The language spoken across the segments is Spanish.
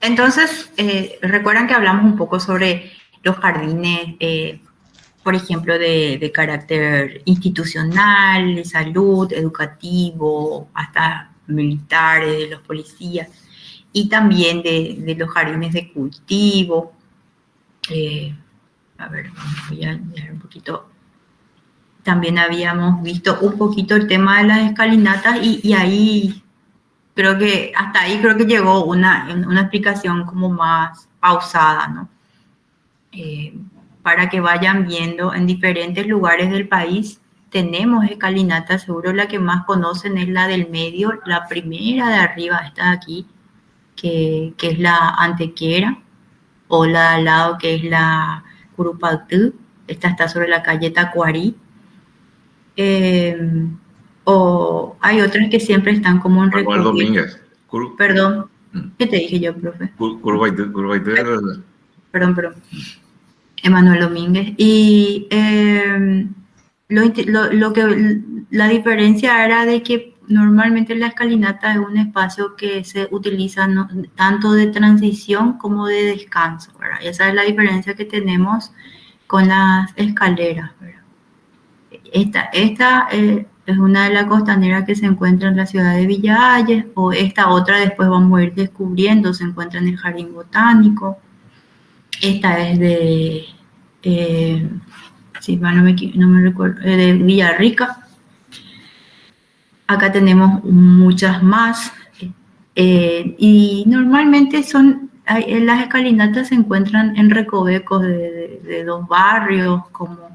Entonces, recuerdan que hablamos un poco sobre los jardines, por ejemplo, de carácter institucional, de salud, educativo, hasta militares, de los policías, y también de los jardines de cultivo. Eh, a ver, voy a mirar un poquito. También habíamos visto un poquito el tema de las escalinatas y ahí creo que hasta ahí creo que llegó una explicación como más pausada, ¿no? Eh, para que vayan viendo en diferentes lugares del país tenemos escalinatas, seguro la que más conocen es la del medio, la primera de arriba, esta de aquí, que es la Antequera, o la de al lado que es la Curupaytú, esta está sobre la calle Tacuarí. Eh, o hay otras que siempre están como en Manuel recogido. Domínguez. Perdón, ¿qué te dije yo, profe? Curvaitú. Perdón. Emanuel Domínguez. Y la diferencia era de que normalmente la escalinata es un espacio que se utiliza tanto de transición como de descanso, ¿verdad? Esa es la diferencia que tenemos con las escaleras, ¿verdad? Esta es una de las costaneras que se encuentra en la ciudad de Villa Hayes, o esta otra después vamos a ir descubriendo, se encuentra en el Jardín Botánico. Esta es de, si mal no me recuerdo, de Villarrica. Acá tenemos muchas más, y normalmente las escalinatas se encuentran en recovecos de dos barrios, como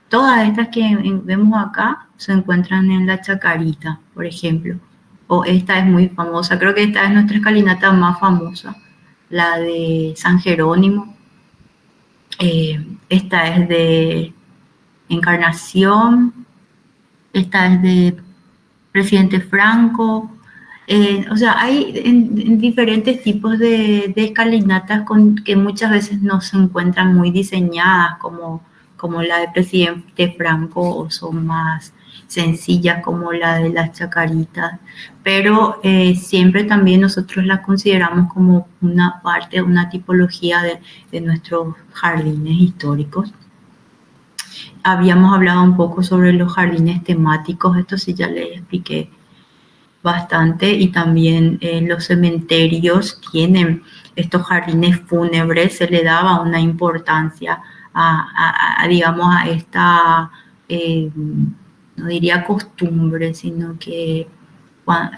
todas estas que vemos acá se encuentran en la Chacarita, por ejemplo. O esta es muy famosa, creo que esta es nuestra escalinata más famosa, la de San Jerónimo. Esta es de Encarnación, esta es de Presidente Franco. O sea, hay en diferentes tipos de escalinatas que muchas veces no se encuentran muy diseñadas como la de Presidente Franco, o son más sencillas como la de las Chacaritas, pero siempre también nosotros la consideramos como una parte, una tipología de nuestros jardines históricos. Habíamos hablado un poco sobre los jardines temáticos, esto sí ya les expliqué bastante, y también los cementerios tienen estos jardines fúnebres, se le daba una importancia digamos, a esta, no diría costumbre, sino que a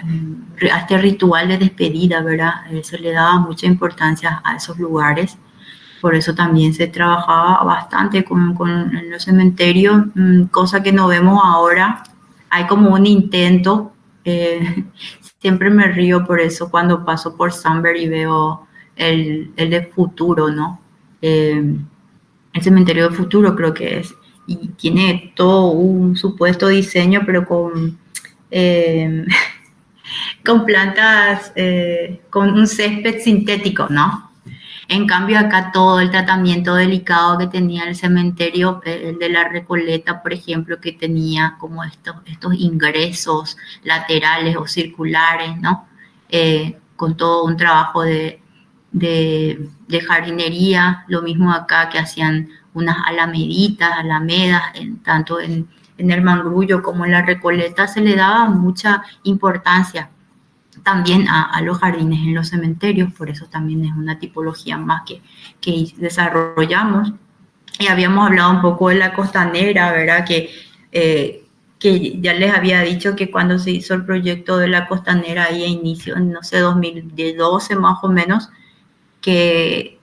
este ritual de despedida, ¿verdad? Se le daba mucha importancia a esos lugares. Por eso también se trabajaba bastante en los cementerios, cosa que no vemos ahora. Hay como un intento, siempre me río por eso cuando paso por Samber y veo el de Futuro, ¿no? El cementerio de Futuro creo que es, y tiene todo un supuesto diseño, pero eh, con plantas, con un césped sintético, ¿no? En cambio, acá todo el tratamiento delicado que tenía el cementerio, el de la Recoleta, por ejemplo, que tenía como estos ingresos laterales o circulares, ¿no? Con todo un trabajo de jardinería, lo mismo acá que hacían unas alamedas, tanto en el Mangrullo como en la Recoleta, se le daba mucha importancia también a los jardines en los cementerios, por eso también es una tipología más que desarrollamos. Y habíamos hablado un poco de la costanera, ¿verdad? Que ya les había dicho que cuando se hizo el proyecto de la costanera ahí a inicio, en, no sé, 2012 más o menos, que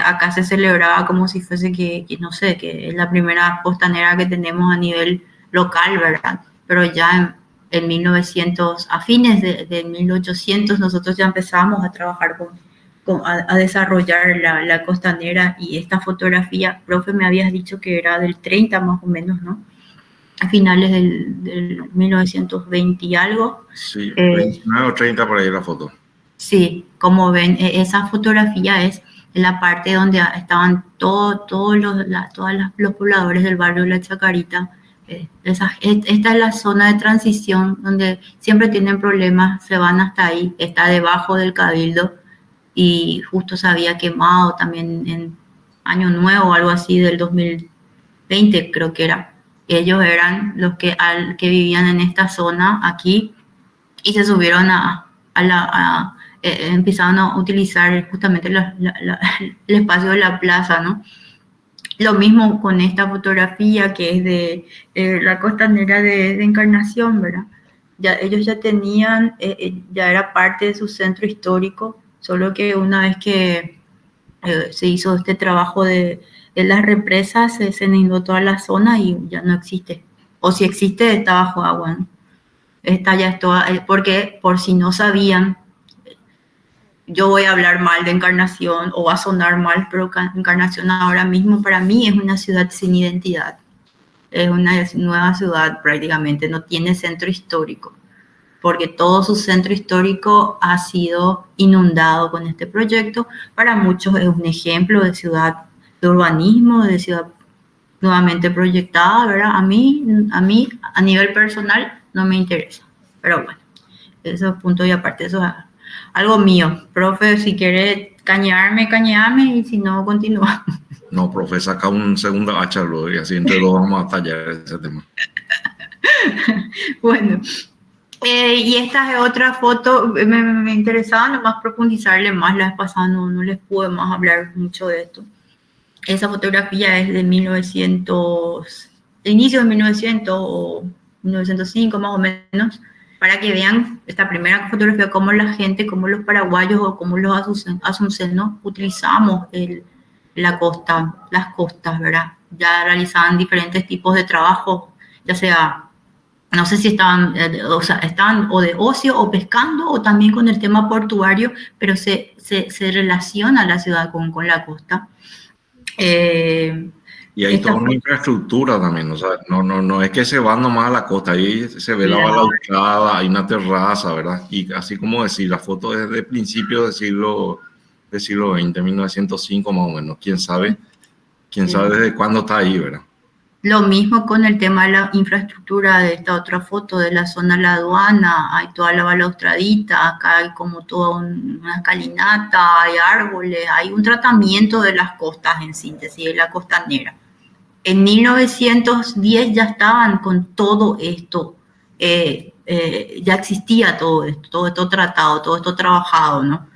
acá se celebraba como si fuese que, no sé, que es la primera costanera que tenemos a nivel local, ¿verdad? Pero ya en 1900, a fines de 1800, nosotros ya empezamos a trabajar a desarrollar la costanera, y esta fotografía, profe, me habías dicho que era del 30 más o menos, ¿no? A finales del 1920 y algo. Sí, 29 o 30 por ahí la foto. Sí, como ven, esa fotografía es en la parte donde estaban todos los pobladores del barrio de La Chacarita. Esta es la zona de transición donde siempre tienen problemas, se van hasta ahí, está debajo del cabildo, y justo se había quemado también en Año Nuevo o algo así del 2020, creo que era. Ellos eran los que vivían en esta zona aquí y se subieron empezaron a utilizar justamente el espacio de la plaza, ¿no? Lo mismo con esta fotografía que es de la costanera de Encarnación, ¿verdad? Ellos ya tenían, ya era parte de su centro histórico, solo que una vez que se hizo este trabajo de las represas, se inundó toda la zona y ya no existe. O si existe, está bajo agua, ¿no? Esta ya es toda, porque por si no sabían, yo voy a hablar mal de Encarnación o va a sonar mal, pero Encarnación ahora mismo para mí es una ciudad sin identidad. Es una nueva ciudad prácticamente, no tiene centro histórico, porque todo su centro histórico ha sido inundado con este proyecto. Para muchos es un ejemplo de ciudad, de urbanismo, de ciudad nuevamente proyectada, ¿verdad? A mí, a nivel personal, no me interesa. Pero bueno, eso es punto y aparte, eso es algo mío. Profe, si quiere cañearme, y si no, continúa. No, profe, saca un segundo hacha luego y así entre dos vamos a tallar ese tema. Bueno, y esta es otra foto, me interesaba nomás profundizarle más, la vez pasada no les pude más hablar mucho de esto. Esa fotografía es de 1900, de inicio de 1900 o 1905 más o menos, para que vean esta primera fotografía, cómo la gente, cómo los paraguayos o cómo los asuncenos utilizamos la costa, las costas, ¿verdad? Ya realizaban diferentes tipos de trabajo, ya sea, no sé si estaban o de ocio o pescando o también con el tema portuario, pero se relaciona la ciudad con la costa. Y hay toda una infraestructura también, o sea, no es que se va nomás a la costa, ahí se ve la balaustrada, hay una terraza, ¿verdad? Y así como decir, la foto es de principios del siglo XX, 1905 más o menos, quién sabe desde cuándo está ahí, ¿verdad? Lo mismo con el tema de la infraestructura de esta otra foto de la zona de la aduana, hay toda la balaustradita, acá hay como toda una escalinata, hay árboles, hay un tratamiento de las costas en síntesis, de la costanera. En 1910 ya estaban con todo esto, ya existía todo esto tratado, todo esto trabajado, ¿no?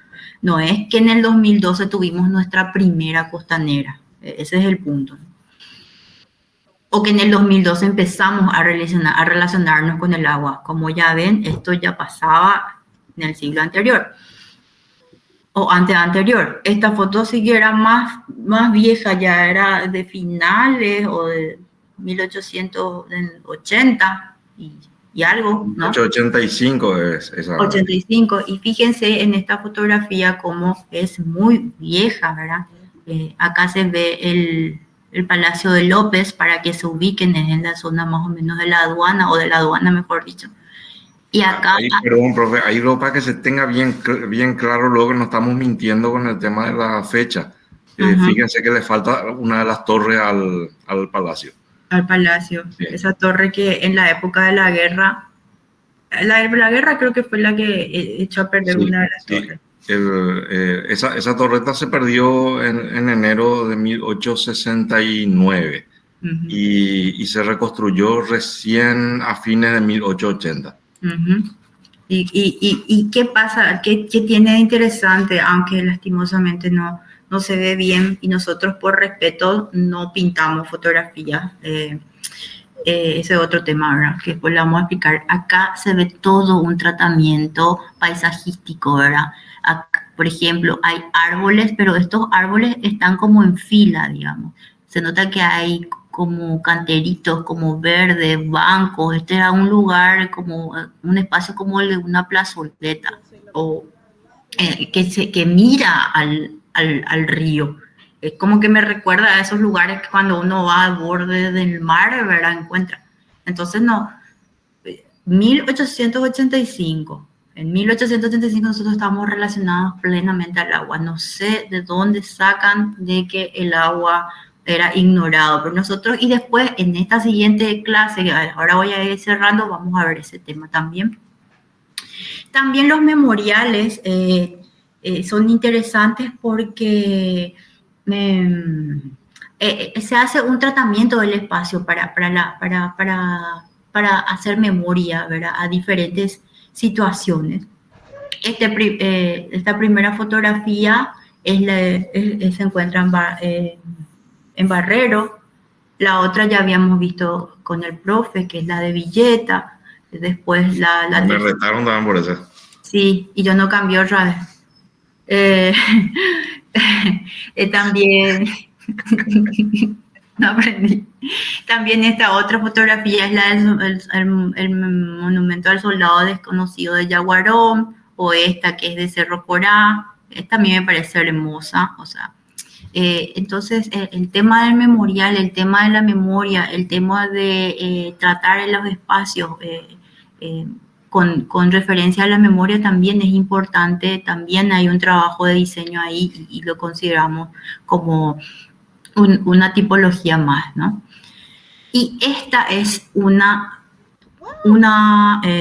No es que en el 2012 tuvimos nuestra primera costanera, ese es el punto, ¿no? O que en el 2012 empezamos a relacionarnos con el agua. Como ya ven, esto ya pasaba en el siglo anterior o anterior. Esta foto sí que era más vieja, ya era de finales o de 1880 y algo, ¿no? 1885 es esa. 85. Y fíjense en esta fotografía cómo es muy vieja, ¿verdad? Acá se ve el Palacio de López para que se ubiquen en la zona más o menos de la aduana, mejor dicho. Y acá... Perdón, profe, ahí lo para que se tenga bien claro luego que no estamos mintiendo con el tema de la fecha. Fíjense que le falta una de las torres al palacio. Al palacio, sí. Esa torre que en la época de la guerra, la guerra creo que fue la que echó a perder una de las torres. Esa torreta se perdió en enero de 1869 y se reconstruyó recién a fines de 1880. ¿Y qué pasa? ¿Qué tiene de interesante? Aunque lastimosamente no se ve bien y nosotros por respeto no pintamos fotografías. Ese es otro tema, ¿verdad? Que después le vamos a explicar. Acá se ve todo un tratamiento paisajístico, ¿verdad? Acá, por ejemplo, hay árboles, pero estos árboles están como en fila, digamos. Se nota que hay como canteritos, como verdes, bancos. Este era un lugar, como un espacio como el de una plazoleta, o que mira al río. Es como que me recuerda a esos lugares que cuando uno va al borde del mar, ¿verdad? Encuentra. Entonces, no, 1885. En 1885 nosotros estamos relacionados plenamente al agua. No sé de dónde sacan de que el agua era ignorado, pero nosotros, y después en esta siguiente clase, que ahora voy a ir cerrando, vamos a ver ese tema también. También los memoriales, son interesantes porque se hace un tratamiento del espacio para hacer memoria, ¿verdad? A diferentes situaciones. Esta primera fotografía se encuentra en Barrero. La otra ya habíamos visto con el profe, que es la de Villeta. Después Me retaron también por eso. Sí, y yo no cambié otra vez. Eh, también no aprendí. También esta otra fotografía es la el monumento al soldado desconocido de Yaguarón, o esta que es de Cerro Corá. Esta a mí me parece hermosa, o sea, entonces el tema del memorial, el tema de la memoria, el tema de tratar en los espacios con referencia a la memoria también es importante. También hay un trabajo de diseño ahí y lo consideramos como una tipología más, ¿no? Y esta es una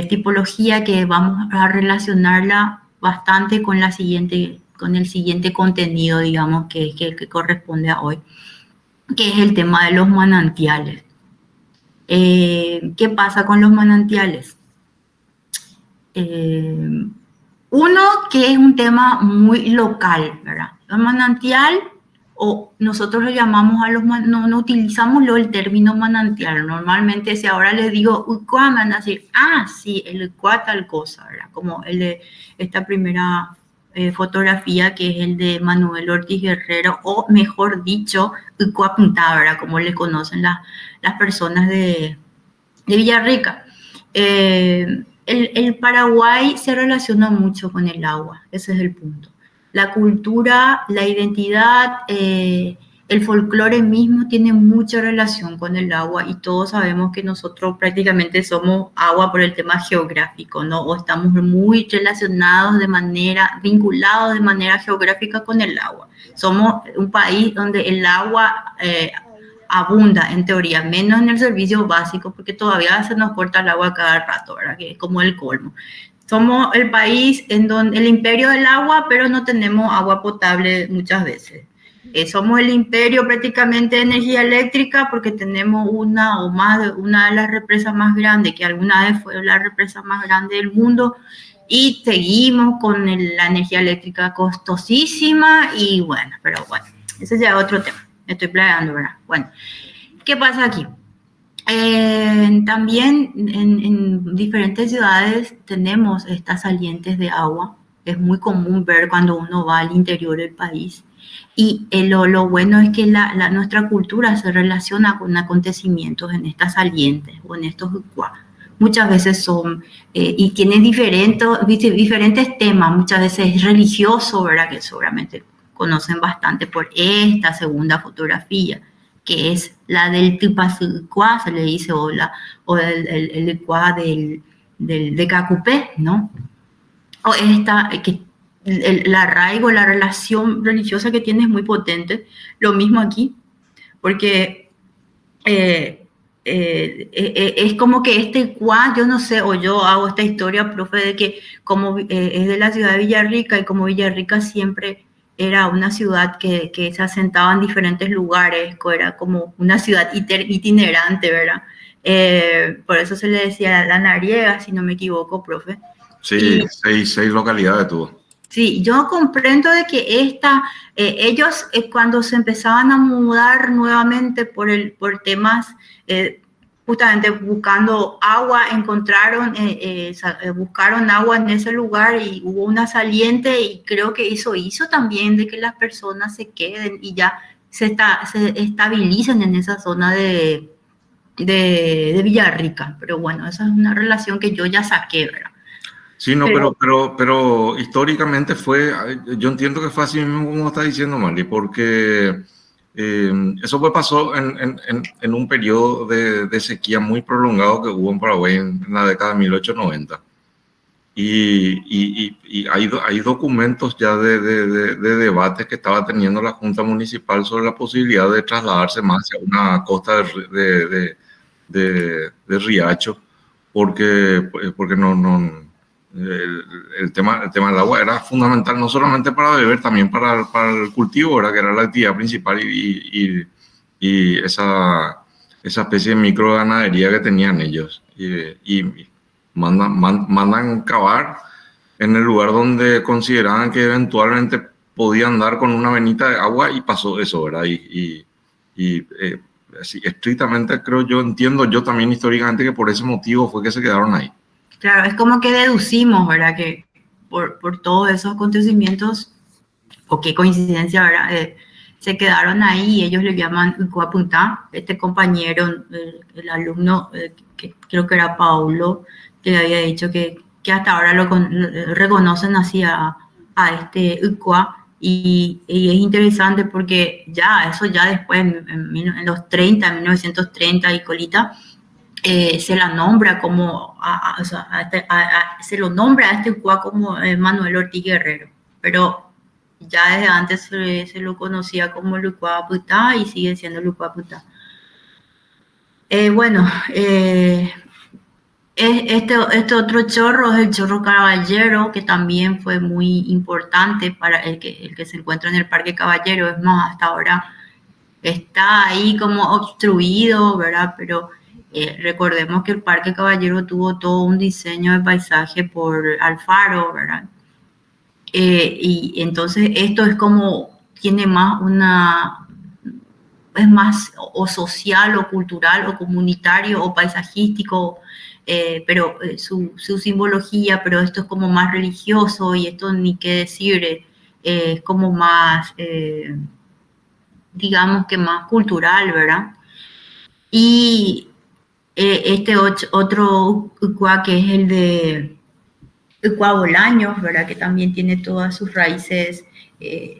tipología que vamos a relacionarla bastante con el siguiente contenido, digamos, que corresponde a hoy, que es el tema de los manantiales. ¿Qué pasa con los manantiales? Uno, que es un tema muy local, ¿verdad? El manantial, o nosotros lo llamamos no utilizamos el término manantial. Normalmente, si ahora les digo Ucua, me van a decir, sí, el Ucua tal cosa, ¿verdad? Como el de esta primera fotografía, que es el de Manuel Ortiz Guerrero, o mejor dicho, Ucua Pintada, ¿verdad? Como le conocen las personas de Villarrica. El Paraguay se relaciona mucho con el agua, ese es el punto. La cultura, la identidad, el folclore mismo tiene mucha relación con el agua, y todos sabemos que nosotros prácticamente somos agua por el tema geográfico, ¿no? O estamos muy relacionados vinculados de manera geográfica con el agua. Somos un país donde el agua abunda, en teoría, menos en el servicio básico, porque todavía se nos corta el agua cada rato, ¿verdad? Que es como el colmo. Somos el país en donde el imperio del agua, pero no tenemos agua potable muchas veces. Somos el imperio prácticamente de energía eléctrica, porque tenemos una de las represas más grandes, que alguna vez fue la represa más grande del mundo, y seguimos con la energía eléctrica costosísima. Y bueno, pero bueno, ese ya es otro tema. Estoy playando, ¿verdad? Bueno, ¿qué pasa aquí? También en diferentes ciudades tenemos estas salientes de agua. Es muy común ver cuando uno va al interior del país. Y lo bueno es que nuestra cultura se relaciona con acontecimientos en estas salientes o en estos ucuá. Muchas veces son, y tienen diferentes temas. Muchas veces es religioso, ¿verdad? Que seguramente conocen bastante por esta segunda fotografía, que es la del Tipazcuá, se le dice, o el Icuá de Cacupé, ¿no? O esta, que el arraigo, la relación religiosa que tiene es muy potente. Lo mismo aquí, porque es como que este Icuá, yo no sé, o yo hago esta historia, profe, de que como es de la ciudad de Villarrica, y como Villarrica siempre era una ciudad que se asentaba en diferentes lugares, era como una ciudad itinerante, ¿verdad? Por eso se le decía la Nariega, si no me equivoco, profe. Sí, seis localidades tuvo. Sí, yo comprendo de que ellos cuando se empezaban a mudar nuevamente por temas, justamente buscando agua, buscaron agua en ese lugar, y hubo una saliente, y creo que eso hizo también de que las personas se queden y ya se estabilicen en esa zona de Villarrica. Pero bueno, esa es una relación que yo ya saqué, ¿verdad? Sí, no, pero históricamente yo entiendo que fue así mismo como está diciendo Mali, porque eso pasó en un periodo de sequía muy prolongado que hubo en Paraguay en la década de 1890. Y hay documentos ya de debates que estaba teniendo la Junta Municipal sobre la posibilidad de trasladarse más hacia una costa de Riacho, porque el tema del agua era fundamental no solamente para beber, también para el cultivo, ¿verdad? Que era la actividad principal y esa especie de microganadería que tenían ellos. Y mandan cavar en el lugar donde consideraban que eventualmente podían dar con una venita de agua y pasó eso, ¿verdad? Así, estrictamente creo yo, entiendo yo también históricamente que por ese motivo fue que se quedaron ahí. Claro, es como que deducimos, ¿verdad? Que por todos esos acontecimientos, o qué coincidencia, ¿verdad? Se quedaron ahí y ellos le llaman Ucuapuntá. Este compañero, el alumno, que creo que era Paulo, que había dicho que hasta ahora lo reconocen así a este Ucua. Y es interesante porque eso ya después, en los 30, 1930 y colita, se la nombra como, o sea, se lo nombra a este Ucua como Manuel Ortiz Guerrero, pero ya desde antes se lo conocía como Lucua Putá y sigue siendo Lucua Putá. Bueno, este otro chorro es el chorro Caballero, que también fue muy importante para el que se encuentra en el Parque Caballero. Es más, hasta ahora está ahí como obstruido, ¿verdad? Pero recordemos que el Parque Caballero tuvo todo un diseño de paisaje por Alfaro, ¿verdad? Y entonces esto es como, tiene más es más o social o cultural o comunitario o paisajístico, pero su simbología, pero esto es como más religioso y esto ni qué decir, es como más, digamos que más cultural, ¿verdad? Y este otro Ucua, que es el de Ucua Bolaños, ¿verdad? Que también tiene todas sus raíces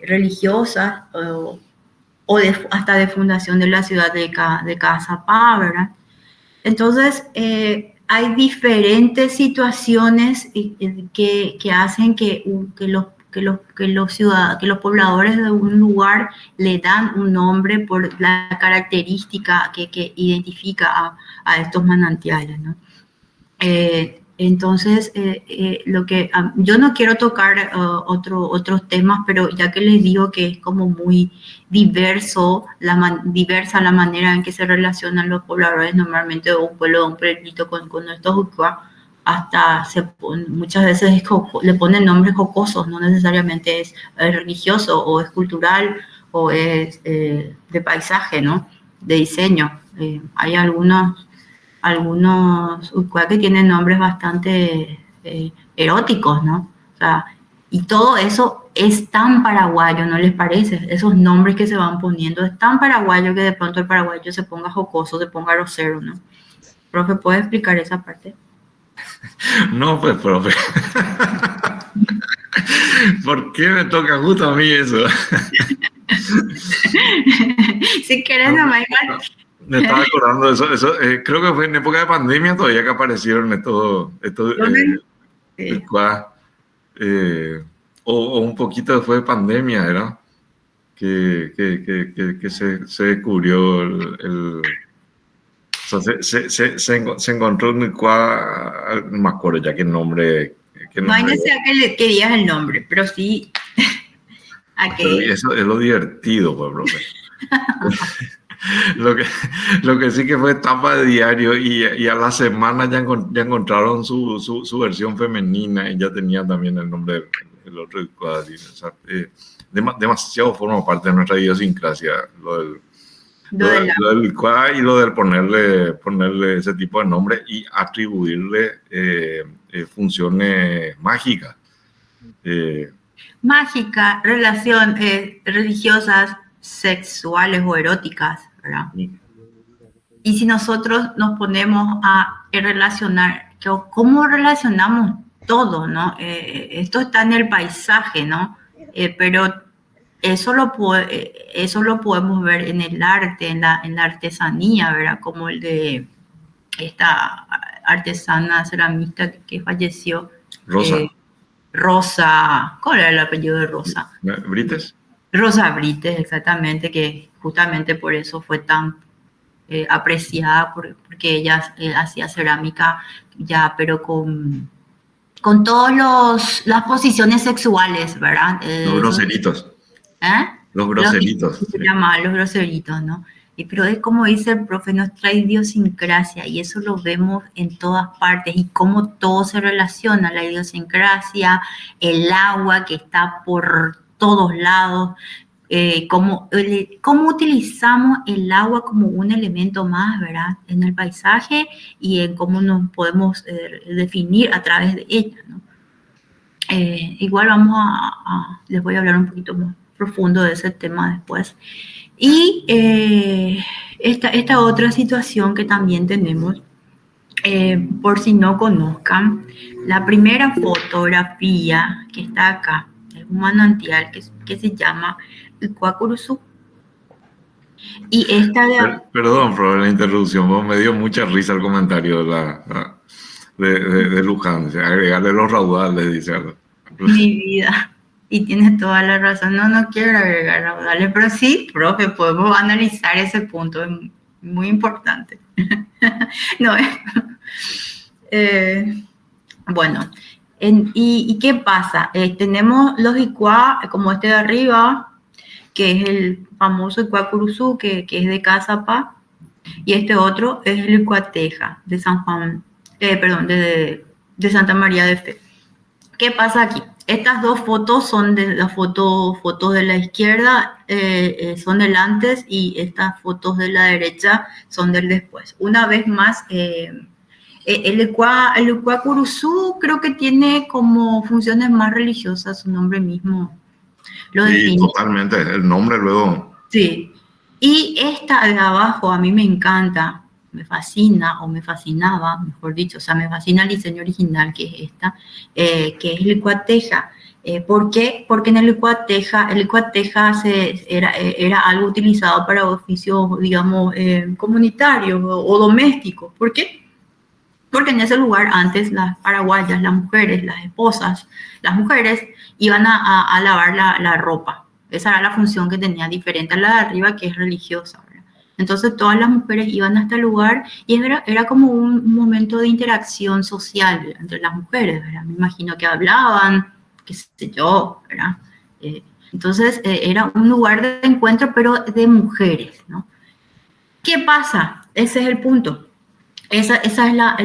religiosas hasta de fundación de la ciudad de Cazapá, ¿verdad? Entonces, hay diferentes situaciones que hacen que los pobladores de un lugar le dan un nombre por la característica que identifica a estos manantiales, ¿no? Entonces, yo no quiero tocar otros temas, pero ya que les digo que es como muy diversa la manera en que se relacionan los pobladores normalmente de un pueblo, de un pueblito con estos Ucua, hasta muchas veces le ponen nombres jocosos, no necesariamente es religioso o es cultural o es de paisaje, ¿no? De diseño. Hay algunos Ucua que tienen nombres bastante eróticos, ¿no? O sea, y todo eso es tan paraguayo, ¿no les parece? Esos nombres que se van poniendo, es tan paraguayo que de pronto el paraguayo se ponga jocoso, se ponga grosero, ¿no? Profe, ¿puede explicar esa parte? No, pues, profe. ¿Por qué me toca justo a mí eso? Si quieres, nomás igual. Me estaba acordando de eso. Creo que fue en época de pandemia todavía que aparecieron estos Sí. o un poquito después de pandemia, ¿era? Que se descubrió o sea, se encontró un Ucua, no me acuerdo ya qué nombre. No hay necesidad que digas el nombre, pero sí Pero eso es lo divertido, pues, profe. Lo que sí que fue tapa de diario y a la semana ya encontraron su versión femenina y ya tenía también el nombre del otro cuadril. O sea, demasiado forma parte de nuestra idiosincrasia lo del cuadro y lo del ponerle ese tipo de nombre y atribuirle funciones mágicas. Mágica, relaciones religiosas, sexuales o eróticas, ¿verdad? Y si nosotros nos ponemos a relacionar, ¿cómo relacionamos todo, no? Esto está en el paisaje, ¿no? Pero eso lo podemos ver en el arte, en la artesanía, ¿verdad? Como el de esta artesana ceramista que falleció. Rosa. Rosa, ¿cuál era el apellido de Rosa? ¿Brites? Rosa Brites, exactamente, que justamente por eso fue tan apreciada, porque ella hacía cerámica ya, pero con las posiciones sexuales, ¿verdad? Los groseritos. ¿Eh? Los groseritos. Se llama los groseritos, ¿no? Pero es como dice el profe, nuestra idiosincrasia, y eso lo vemos en todas partes, y cómo todo se relaciona, la idiosincrasia, el agua que está por todos lados, cómo utilizamos el agua como un elemento más, ¿verdad? En el paisaje y en cómo nos podemos definir a través de ella, ¿no? Igual les voy a hablar un poquito más profundo de ese tema después. Y esta otra situación que también tenemos, por si no conozcan, la primera fotografía que está acá es un manantial que se llama Iguacuruzú. Y esta Perdón por la interrupción, me dio mucha risa el comentario de Luján, agregarle los raudales, dice algo. Mi vida. Y tienes toda la razón. No quiero agregar raudales, pero sí, profe, podemos analizar ese punto. Es muy importante. No, bueno, ¿y qué pasa? Tenemos los Icuá, como este de arriba, que es el famoso Iguacuruzú, que es de Cazapá, y este otro es el Icuateja, de San Juan, perdón, de Santa María de Fe. ¿Qué pasa aquí? Estas dos fotos son de las fotos de la izquierda, son del antes, y estas fotos de la derecha son del después. Una vez más, el Iguacuruzú creo que tiene como funciones más religiosas, su nombre mismo lo define. Sí, totalmente, el nombre luego. Sí, y esta de abajo a mí me encanta, me fascina, o me fascinaba, mejor dicho, o sea, me fascina el diseño original, que es esta, que es el Icuateja. ¿Por qué? Porque en el Icuateja era algo utilizado para oficios, digamos, comunitarios o domésticos. ¿Por qué? Porque en ese lugar antes las paraguayas, las mujeres, las esposas, las mujeres iban a lavar la ropa. Esa era la función que tenía, diferente a la de arriba, que es religiosa, ¿verdad? Entonces todas las mujeres iban a este lugar y era como un momento de interacción social entre las mujeres, ¿verdad? Me imagino que hablaban, qué sé yo, ¿verdad? Entonces era un lugar de encuentro, pero de mujeres, ¿no? ¿Qué pasa? Ese es el punto. Esa es la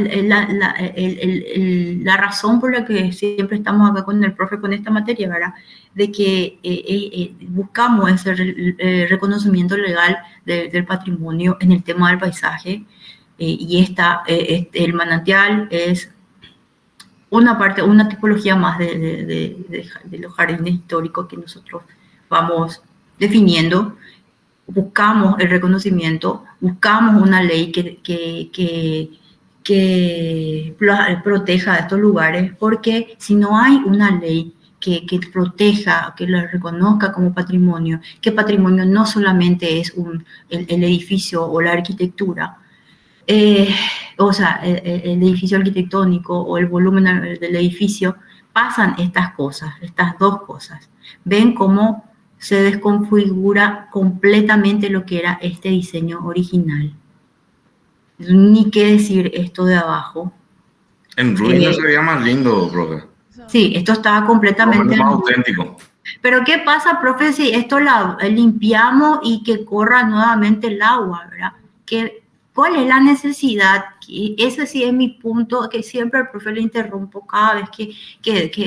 razón por la que siempre estamos acá con el profe con esta materia, ¿verdad? De que buscamos ese reconocimiento legal del patrimonio en el tema del paisaje, y el manantial es una parte, una tipología más de los jardines históricos que nosotros vamos definiendo. Buscamos el reconocimiento, buscamos una ley que proteja estos lugares, porque si no hay una ley que proteja, que lo reconozca como patrimonio, que patrimonio no solamente es el edificio o la arquitectura, o sea, el edificio arquitectónico o el volumen del edificio, pasan estas cosas, estas dos cosas. Ven cómo se desconfigura completamente lo que era este diseño original. Ni qué decir esto de abajo. En ruinas sería más lindo, profe. Sí, esto estaba completamente más auténtico. Pero ¿qué pasa, profe, si esto limpiamos y que corra nuevamente el agua, ¿verdad? ¿Cuál es la necesidad? Ese sí es mi punto, que siempre al profe le interrumpo cada vez que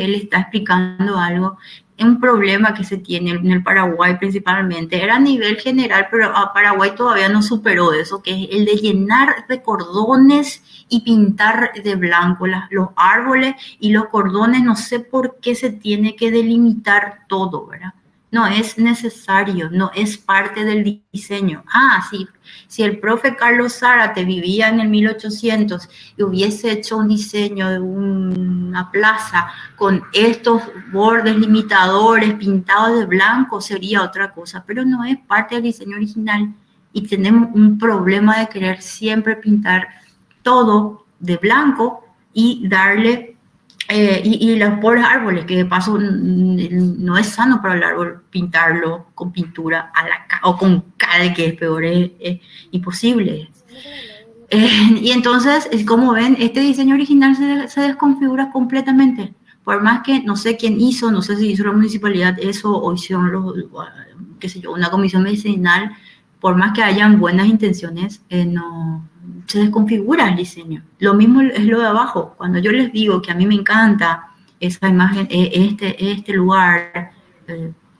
él está explicando algo. Un problema que se tiene en el Paraguay principalmente, era a nivel general, pero a Paraguay todavía no superó eso, que es el de llenar de cordones y pintar de blanco los árboles y los cordones. No sé por qué se tiene que delimitar todo, ¿verdad? No es necesario, no es parte del diseño. Sí, si el profe Carlos Zárate vivía en el 1800 y hubiese hecho un diseño de una plaza con estos bordes limitadores pintados de blanco, sería otra cosa, pero no es parte del diseño original, y tenemos un problema de querer siempre pintar todo de blanco y darle... y los pobres árboles, que de paso no es sano para el árbol pintarlo con pintura o con cal, que es peor, es imposible. Y entonces, como ven, este diseño original se desconfigura completamente. Por más que no sé quién hizo, no sé si hizo la municipalidad eso o hicieron qué sé yo, una comisión medicinal, por más que hayan buenas intenciones, no se desconfigura el diseño. Lo mismo es lo de abajo. Cuando yo les digo que a mí me encanta esa imagen, este lugar,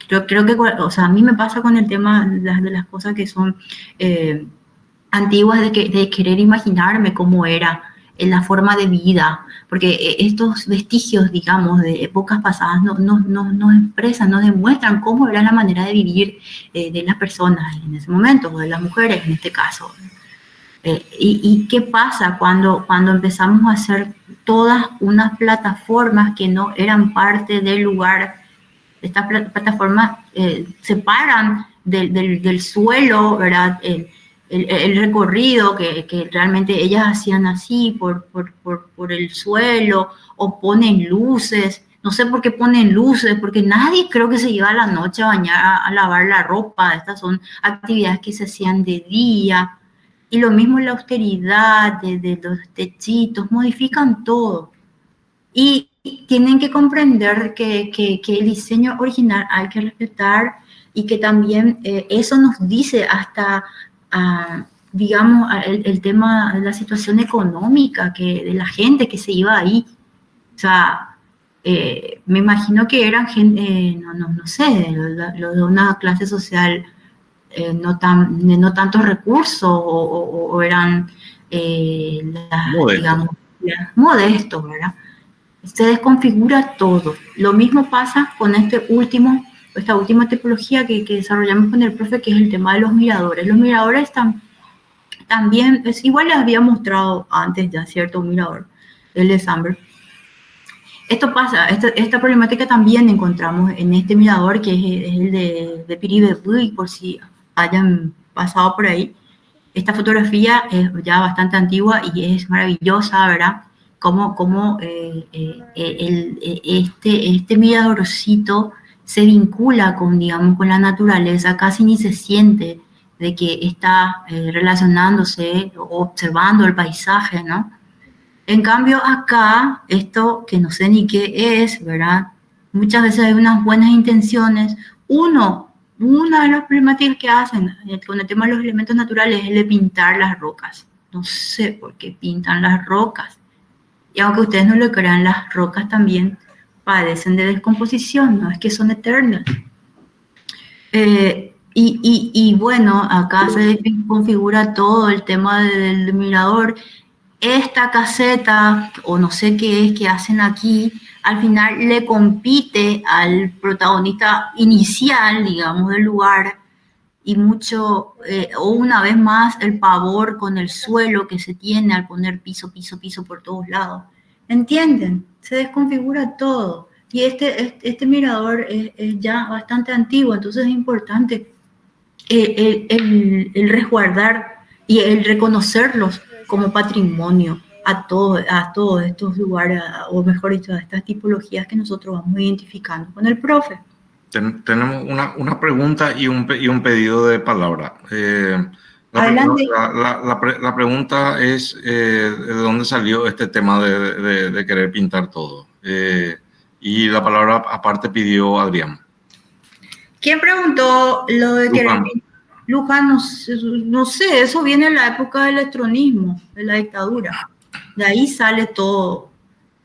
creo que, o sea, a mí me pasa con el tema de las cosas que son antiguas, de querer imaginarme cómo era en la forma de vida, porque estos vestigios, digamos, de épocas pasadas nos expresan, nos demuestran cómo era la manera de vivir de las personas en ese momento, o de las mujeres en este caso. Y qué pasa cuando empezamos a hacer todas unas plataformas que no eran parte del lugar. Estas plataformas separan del suelo, ¿verdad? El recorrido que realmente ellas hacían así por el suelo, o ponen luces. No sé por qué ponen luces, porque nadie creo que se iba a la noche a bañar, a lavar la ropa. Estas son actividades que se hacían de día. Y lo mismo la austeridad de los techitos, modifican todo. Y tienen que comprender que el diseño original hay que respetar, y que también eso nos dice hasta, digamos, el tema de la situación económica de la gente que se iba ahí. O sea, me imagino que eran gente, no sé, lo de una clase social no tantos recursos, o eran, Modesto. digamos, modestos, ¿verdad? Se desconfigura todo. Lo mismo pasa con esta última tipología que desarrollamos con el profe, que es el tema de los miradores. Los miradores también, igual les había mostrado antes ya, ¿cierto? Un mirador, el de Samberg. Esto pasa, esta problemática también encontramos en este mirador, que es el de Piribebuy, por si hayan pasado por ahí. Esta fotografía es ya bastante antigua y es maravillosa, ¿verdad? Cómo este miradorcito se vincula con, digamos, con la naturaleza, casi ni se siente de que está relacionándose o observando el paisaje, ¿no? En cambio acá, esto que no sé ni qué es, ¿verdad? Muchas veces hay unas buenas intenciones. Una de las problemáticas que hacen con el tema de los elementos naturales es el de pintar las rocas. No sé por qué pintan las rocas. Y aunque ustedes no lo crean, las rocas también padecen de descomposición, no es que son eternas. Y bueno, acá se configura todo el tema del mirador. Esta caseta, o no sé qué es que hacen aquí, al final le compite al protagonista inicial, digamos, del lugar, y mucho, o una vez más, el pavor con el suelo que se tiene al poner piso por todos lados. ¿Entienden? Se desconfigura todo. Y este mirador es ya bastante antiguo, entonces es importante el resguardar y el reconocerlos como patrimonio a todos estos lugares, o mejor dicho, a estas tipologías que nosotros vamos identificando con el profe. Tenemos una pregunta y un pedido de palabra. Adelante. La pregunta es ¿de dónde salió este tema de querer pintar todo? Y la palabra aparte pidió Adrián. ¿Quién preguntó lo de querer pintar? Luján, no sé, eso viene en la época del electronismo, de la dictadura. De ahí sale todo,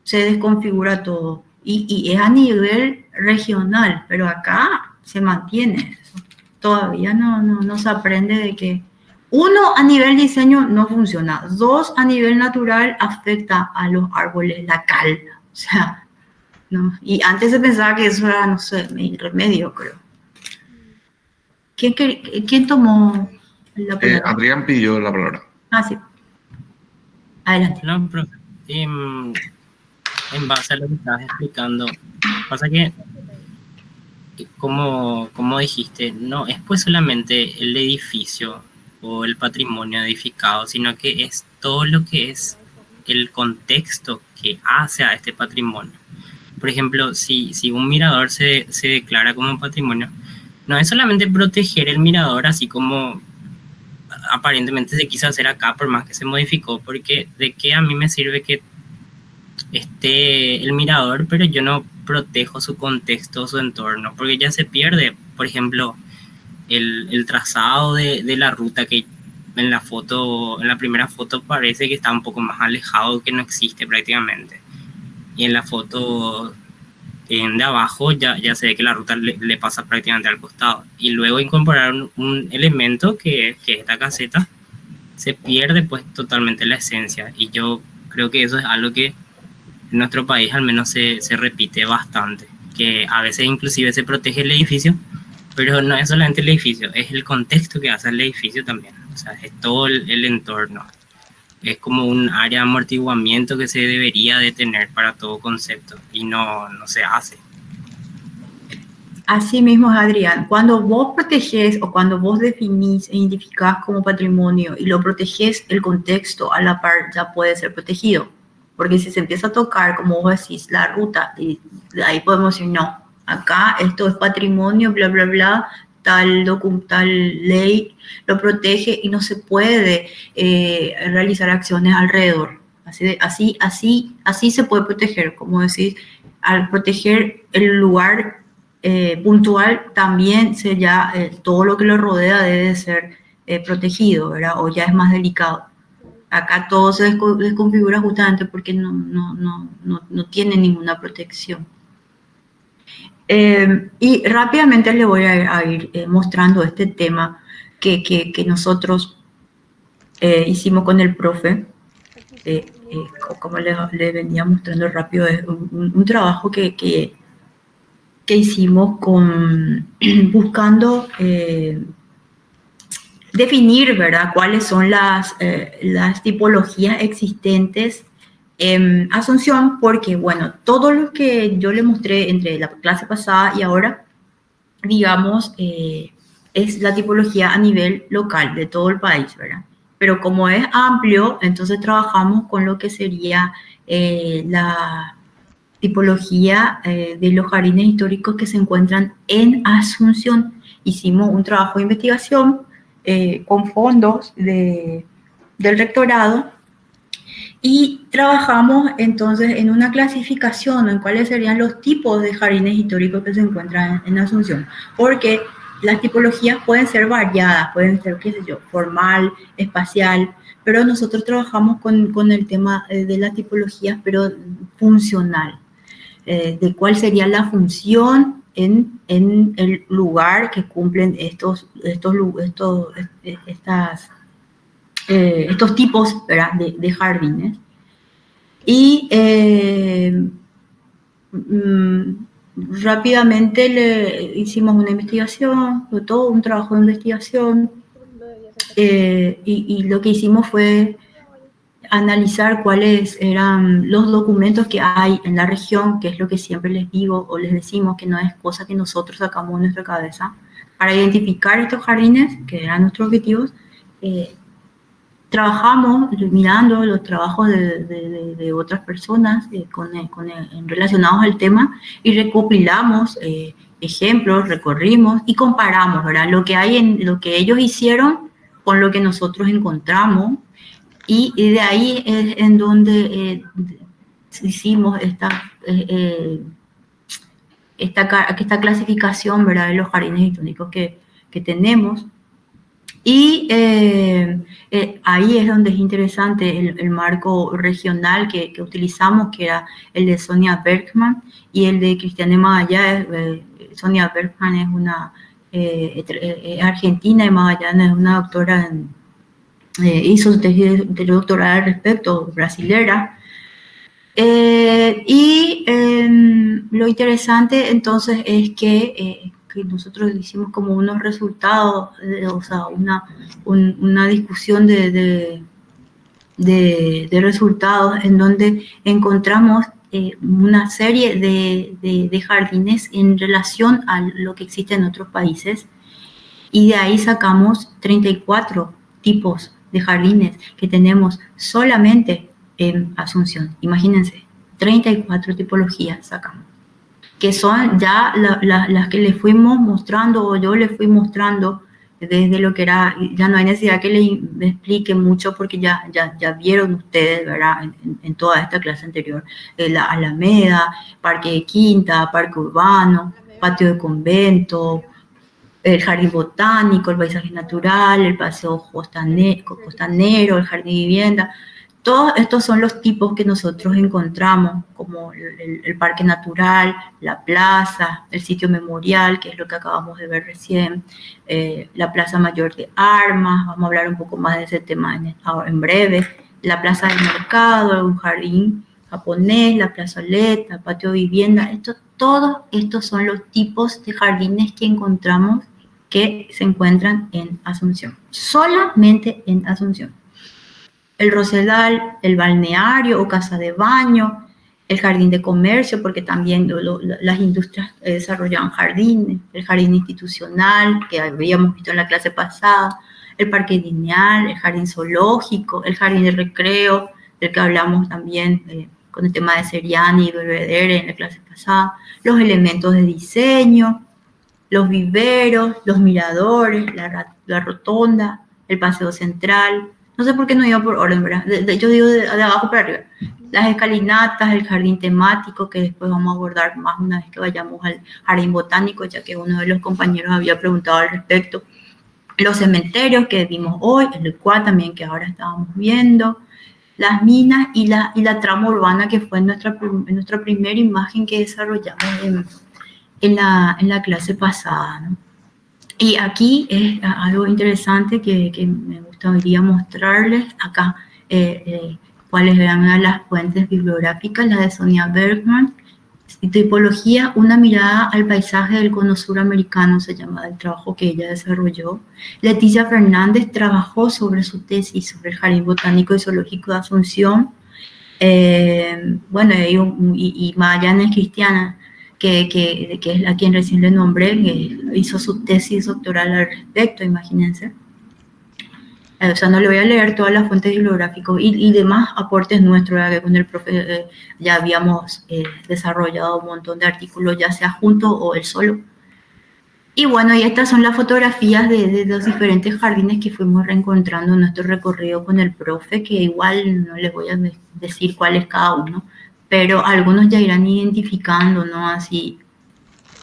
se desconfigura todo. Y es a nivel regional, pero acá se mantiene eso. Todavía no se aprende de que, uno, a nivel diseño no funciona. Dos, a nivel natural afecta a los árboles, la cal. O sea, no. Y antes se pensaba que eso era, no sé, remedio, creo. ¿Quién tomó la palabra? Adrián pidió la palabra. Sí. Adelante. No, profe. En base a lo que estabas explicando, pasa que, como dijiste, no es pues solamente el edificio o el patrimonio edificado, sino que es todo lo que es el contexto que hace a este patrimonio. Por ejemplo, si un mirador se declara como un patrimonio, no es solamente proteger el mirador así como aparentemente se quiso hacer acá, por más que se modificó, porque de qué a mí me sirve que esté el mirador, pero yo no protejo su contexto, su entorno, porque ya se pierde, por ejemplo, el trazado de la ruta que en la foto, en la primera foto parece que está un poco más alejado, que no existe prácticamente. Y en la foto de abajo ya se ve que la ruta le pasa prácticamente al costado. Y luego incorporar un elemento que es esta caseta, se pierde pues totalmente la esencia. Y yo creo que eso es algo que en nuestro país al menos se repite bastante, que a veces inclusive se protege el edificio, pero no es solamente el edificio, es el contexto que hace el edificio también, o sea, es todo el entorno. Es como un área de amortiguamiento que se debería de tener para todo concepto y no se hace. Así mismo, Adrián, cuando vos protegés o cuando vos definís e identificás como patrimonio y lo protegés, el contexto a la par ya puede ser protegido. Porque si se empieza a tocar, como vos decís, la ruta, y ahí podemos decir, no, acá esto es patrimonio, bla, bla, bla, tal ley lo protege y no se puede realizar acciones alrededor. Así se puede proteger, como decís, al proteger el lugar puntual, también todo lo que lo rodea debe ser protegido, ¿verdad? O ya es más delicado. Acá todo se desconfigura justamente porque no tiene ninguna protección. Y rápidamente le voy a ir mostrando este tema que nosotros hicimos con el profe. Como le venía mostrando rápido, es un trabajo que hicimos buscando definir, ¿verdad?, cuáles son las tipologías existentes en Asunción, porque, bueno, todo lo que yo le mostré entre la clase pasada y ahora, digamos, es la tipología a nivel local de todo el país, ¿verdad? Pero como es amplio, entonces trabajamos con lo que sería la tipología de los jardines históricos que se encuentran en Asunción. Hicimos un trabajo de investigación con fondos del rectorado y trabajamos entonces en una clasificación en cuáles serían los tipos de jardines históricos que se encuentran en Asunción, porque las tipologías pueden ser variadas, pueden ser, qué sé yo, formal, espacial, pero nosotros trabajamos con el tema de las tipologías, pero funcional, de cuál sería la función en el lugar que cumplen estos tipos, ¿verdad?, de jardines. Y rápidamente le hicimos una investigación, todo un trabajo de investigación, y lo que hicimos fue analizar cuáles eran los documentos que hay en la región, que es lo que siempre les digo o les decimos, que no es cosa que nosotros sacamos de nuestra cabeza, para identificar estos jardines, que eran nuestros objetivos. Trabajamos mirando los trabajos de otras personas relacionados al tema y recopilamos ejemplos, recorrimos y comparamos, ¿verdad?, lo que lo que ellos hicieron con lo que nosotros encontramos. Y de ahí es en donde hicimos esta clasificación, ¿verdad?, de los jardines históricos que tenemos. Y ahí es donde es interesante el marco regional que utilizamos, que era el de Sonia Bergman y el de Cristiane Magallanes. Sonia Bergman es una argentina y Magallanes es una doctora hizo su tesis de doctorado al respecto, brasilera. Y lo interesante entonces es que nosotros hicimos como unos resultados, o sea, una discusión de resultados en donde encontramos una serie de jardines en relación a lo que existe en otros países, y de ahí sacamos 34 tipos de jardines que tenemos solamente en Asunción. Imagínense, 34 tipologías sacamos, que son ya las que les fuimos mostrando, o yo les fui mostrando desde lo que era, ya no hay necesidad que le explique mucho porque ya vieron ustedes, ¿verdad? En toda esta clase anterior, la Alameda, Parque de Quinta, Parque Urbano, Patio de Convento, el Jardín Botánico, el Paisaje Natural, el Paseo Costanero, el Jardín de Vivienda. Todos estos son los tipos que nosotros encontramos, como el Parque Natural, la plaza, el sitio memorial, que es lo que acabamos de ver recién, la Plaza Mayor de Armas, vamos a hablar un poco más de ese tema en breve, la Plaza del Mercado, un jardín japonés, la plazoleta, patio de vivienda. Todos estos son los tipos de jardines que encontramos que se encuentran en Asunción, solamente en Asunción. El Rosedal, el balneario o casa de baño, el jardín de comercio, porque también las industrias desarrollaban jardines, el jardín institucional, que habíamos visto en la clase pasada, el parque lineal, el jardín zoológico, el jardín de recreo, del que hablamos también con el tema de Seriani y Belvedere en la clase pasada, los elementos de diseño, los viveros, los miradores, la rotonda, el paseo central. No sé por qué no iba por orden, ¿verdad? Yo digo de abajo para arriba. Las escalinatas, el jardín temático, que después vamos a abordar más una vez que vayamos al jardín botánico, ya que uno de los compañeros había preguntado al respecto. Los cementerios que vimos hoy, el cual también que ahora estábamos viendo. Las minas y la trama urbana, que fue nuestra primera imagen que desarrollamos en la clase pasada, ¿no? Y aquí es algo interesante que me gustaría mostrarles acá, cuáles eran una de las fuentes bibliográficas, la de Sonia Bergman, tipología, una mirada al paisaje del cono suramericano, se llama el trabajo que ella desarrolló. Leticia Fernández trabajó sobre su tesis sobre el Jardín Botánico y Zoológico de Asunción. Bueno, y Magallanes Cristiana, que es a quien recién le nombré, que hizo su tesis doctoral al respecto, imagínense. O sea, no le voy a leer todas las fuentes bibliográficas y demás aportes nuestros, que con el profe ya habíamos desarrollado un montón de artículos, ya sea juntos o él solo. Y bueno, y estas son las fotografías de los diferentes jardines que fuimos reencontrando en nuestro recorrido con el profe, que igual no les voy a decir cuál es cada uno, pero algunos ya irán identificando, ¿no? Así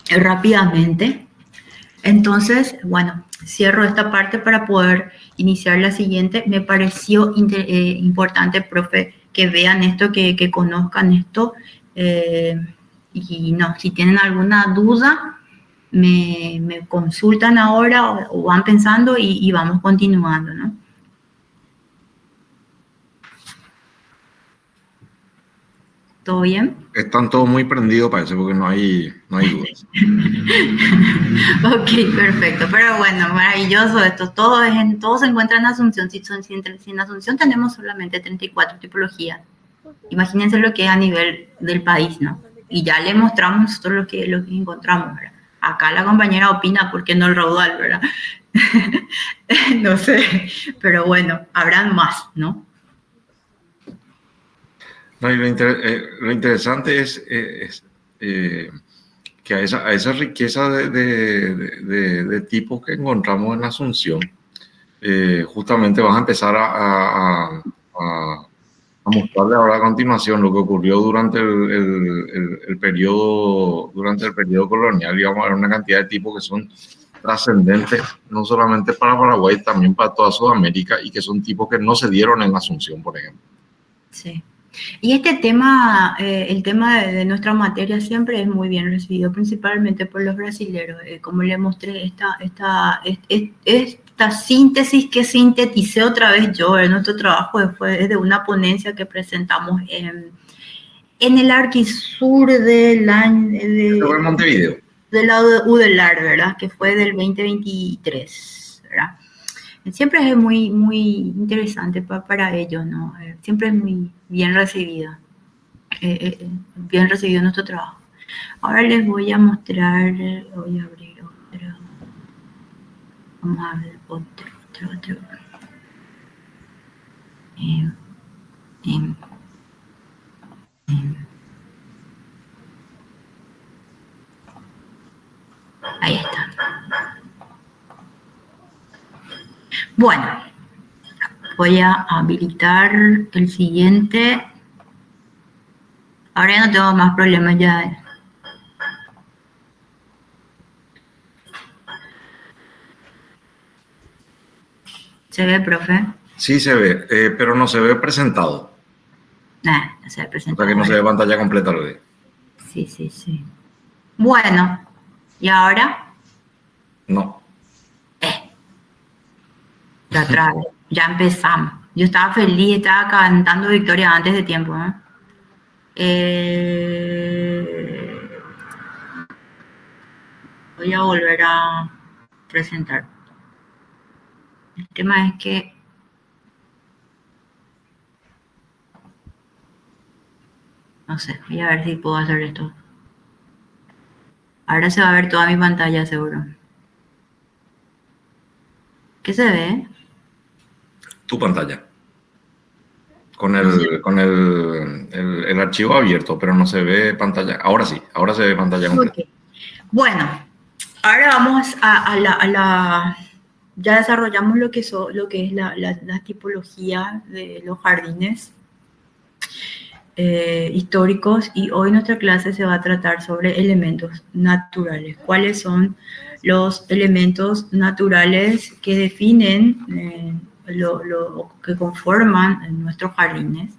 rápidamente. Entonces, bueno, cierro esta parte para poder iniciar la siguiente. Me pareció importante, profe, que vean esto, que conozcan esto. Y no, si tienen alguna duda, me consultan ahora o van pensando y vamos continuando, ¿no? ¿Todo bien? Están todos muy prendidos, parece, porque no hay dudas. Ok, perfecto. Pero bueno, maravilloso esto. Todo se encuentra en Asunción. Si en Asunción tenemos solamente 34 tipologías. Imagínense lo que es a nivel del país, ¿no? Y ya le mostramos nosotros lo que encontramos, ¿verdad? Acá la compañera opina por qué no el raudal, ¿verdad? No sé, pero bueno, habrán más, ¿no? No, y lo interesante es que a esa riqueza de tipos que encontramos en Asunción, justamente vas a empezar a mostrarle ahora a continuación lo que ocurrió durante el periodo colonial. Y vamos a ver una cantidad de tipos que son trascendentes, no solamente para Paraguay, también para toda Sudamérica, y que son tipos que no se dieron en Asunción, por ejemplo. Sí. Y este tema, el tema de nuestra materia siempre es muy bien recibido, principalmente por los brasileños. Como le mostré, esta síntesis que sinteticé otra vez yo en nuestro trabajo después de una ponencia que presentamos en el Arquisur de Montevideo. Del lado de UDELAR, ¿verdad? Que fue del 2023, ¿verdad? Siempre es muy, muy interesante para ellos, ¿no? Siempre es muy bien recibido nuestro trabajo. Ahora les voy a mostrar, voy a abrir otro. Vamos a ver otro. Ahí está. Bueno, voy a habilitar el siguiente. Ahora ya no tengo más problemas ya. ¿Se ve, profe? Sí se ve, pero no se ve presentado. Nah, no se ve O presentado. sea que no se ve pantalla completa, lo de. Sí, sí, sí. Bueno, ¿y ahora? No. Ya atrás, ya empezamos. Yo estaba feliz, estaba cantando victoria antes de tiempo, ¿no? Voy a volver a presentar. El tema es que no sé, voy a ver si puedo hacer esto. Ahora se va a ver toda mi pantalla, seguro. ¿Qué se ve? Tu pantalla. No sé. Con el archivo abierto, pero no se ve pantalla. Ahora sí, ahora se ve pantalla completa. Ok. Bueno, ahora vamos ya desarrollamos lo que es la tipología de los jardines históricos, y hoy nuestra clase se va a tratar sobre elementos naturales. ¿Cuáles son los elementos naturales que definen lo que conforman nuestros jardines?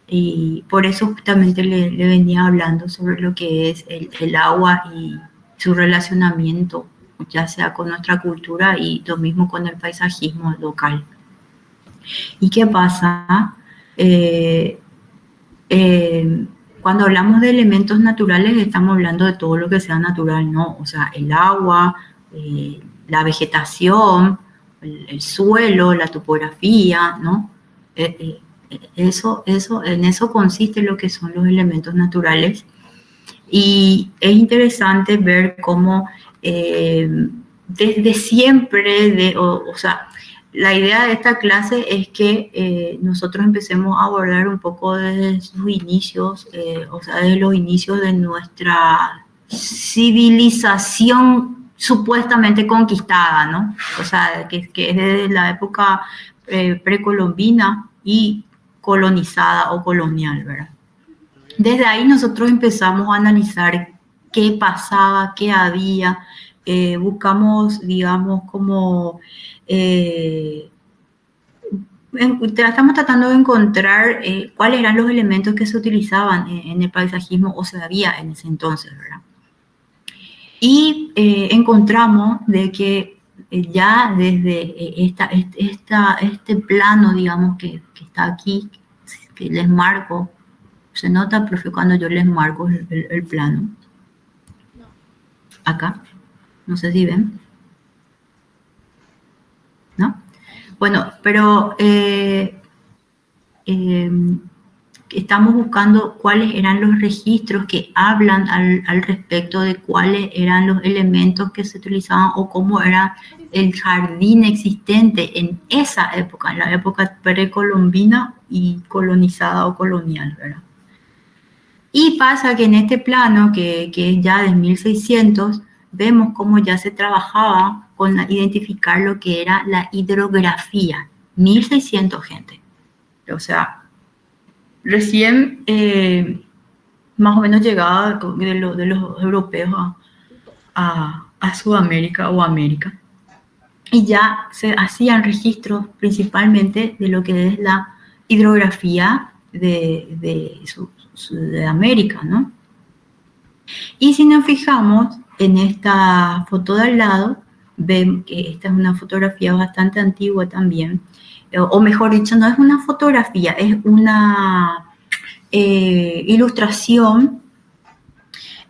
Y por eso justamente le venía hablando sobre lo que es el agua y su relacionamiento, ya sea con nuestra cultura y lo mismo con el paisajismo local. ¿Y qué pasa? Cuando hablamos de elementos naturales, estamos hablando de todo lo que sea natural, ¿no? O sea, el agua, la vegetación, el suelo, la topografía, ¿no? En eso consiste lo que son los elementos naturales. Y es interesante ver cómo desde siempre, o sea, la idea de esta clase es que nosotros empecemos a abordar un poco desde sus inicios, o sea, desde los inicios de nuestra civilización supuestamente conquistada, ¿no? O sea, que es desde la época precolombina y colonizada o colonial, ¿verdad? Desde ahí nosotros empezamos a analizar qué pasaba, qué había, buscamos, digamos, como estamos tratando de encontrar cuáles eran los elementos que se utilizaban en el paisajismo o se había en ese entonces, ¿verdad? Y encontramos de que ya desde este plano, digamos, que está aquí, que les marco. Se nota, profe, cuando yo les marco el plano. Acá. No sé si ven. ¿No? Bueno, pero estamos buscando cuáles eran los registros que hablan al respecto de cuáles eran los elementos que se utilizaban o cómo era el jardín existente en esa época, en la época precolombina y colonizada o colonial, ¿verdad? Y pasa que en este plano, que es ya de 1600, vemos cómo ya se trabajaba con identificar lo que era la hidrografía. 1600, gente. O sea, recién más o menos llegaba de los europeos a Sudamérica o América. Y ya se hacían registros principalmente de lo que es la hidrografía de América, ¿no? Y si nos fijamos en esta foto de al lado, ven que esta es una fotografía bastante antigua también, o mejor dicho, no es una fotografía, es una ilustración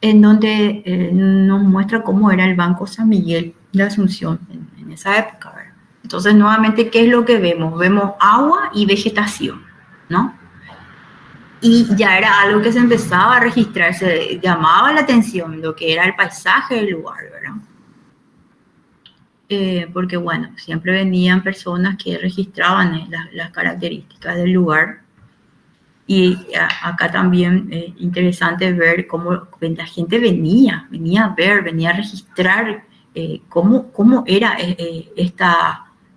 en donde nos muestra cómo era el Banco San Miguel de Asunción en esa época, ¿verdad? Entonces, nuevamente, ¿qué es lo que vemos? Vemos agua y vegetación, ¿no? Y ya era algo que se empezaba a registrar, se llamaba la atención lo que era el paisaje del lugar, ¿verdad? Porque, bueno, siempre venían personas que registraban las características del lugar. Y acá también es interesante ver cómo la gente venía a ver, venía a registrar cómo era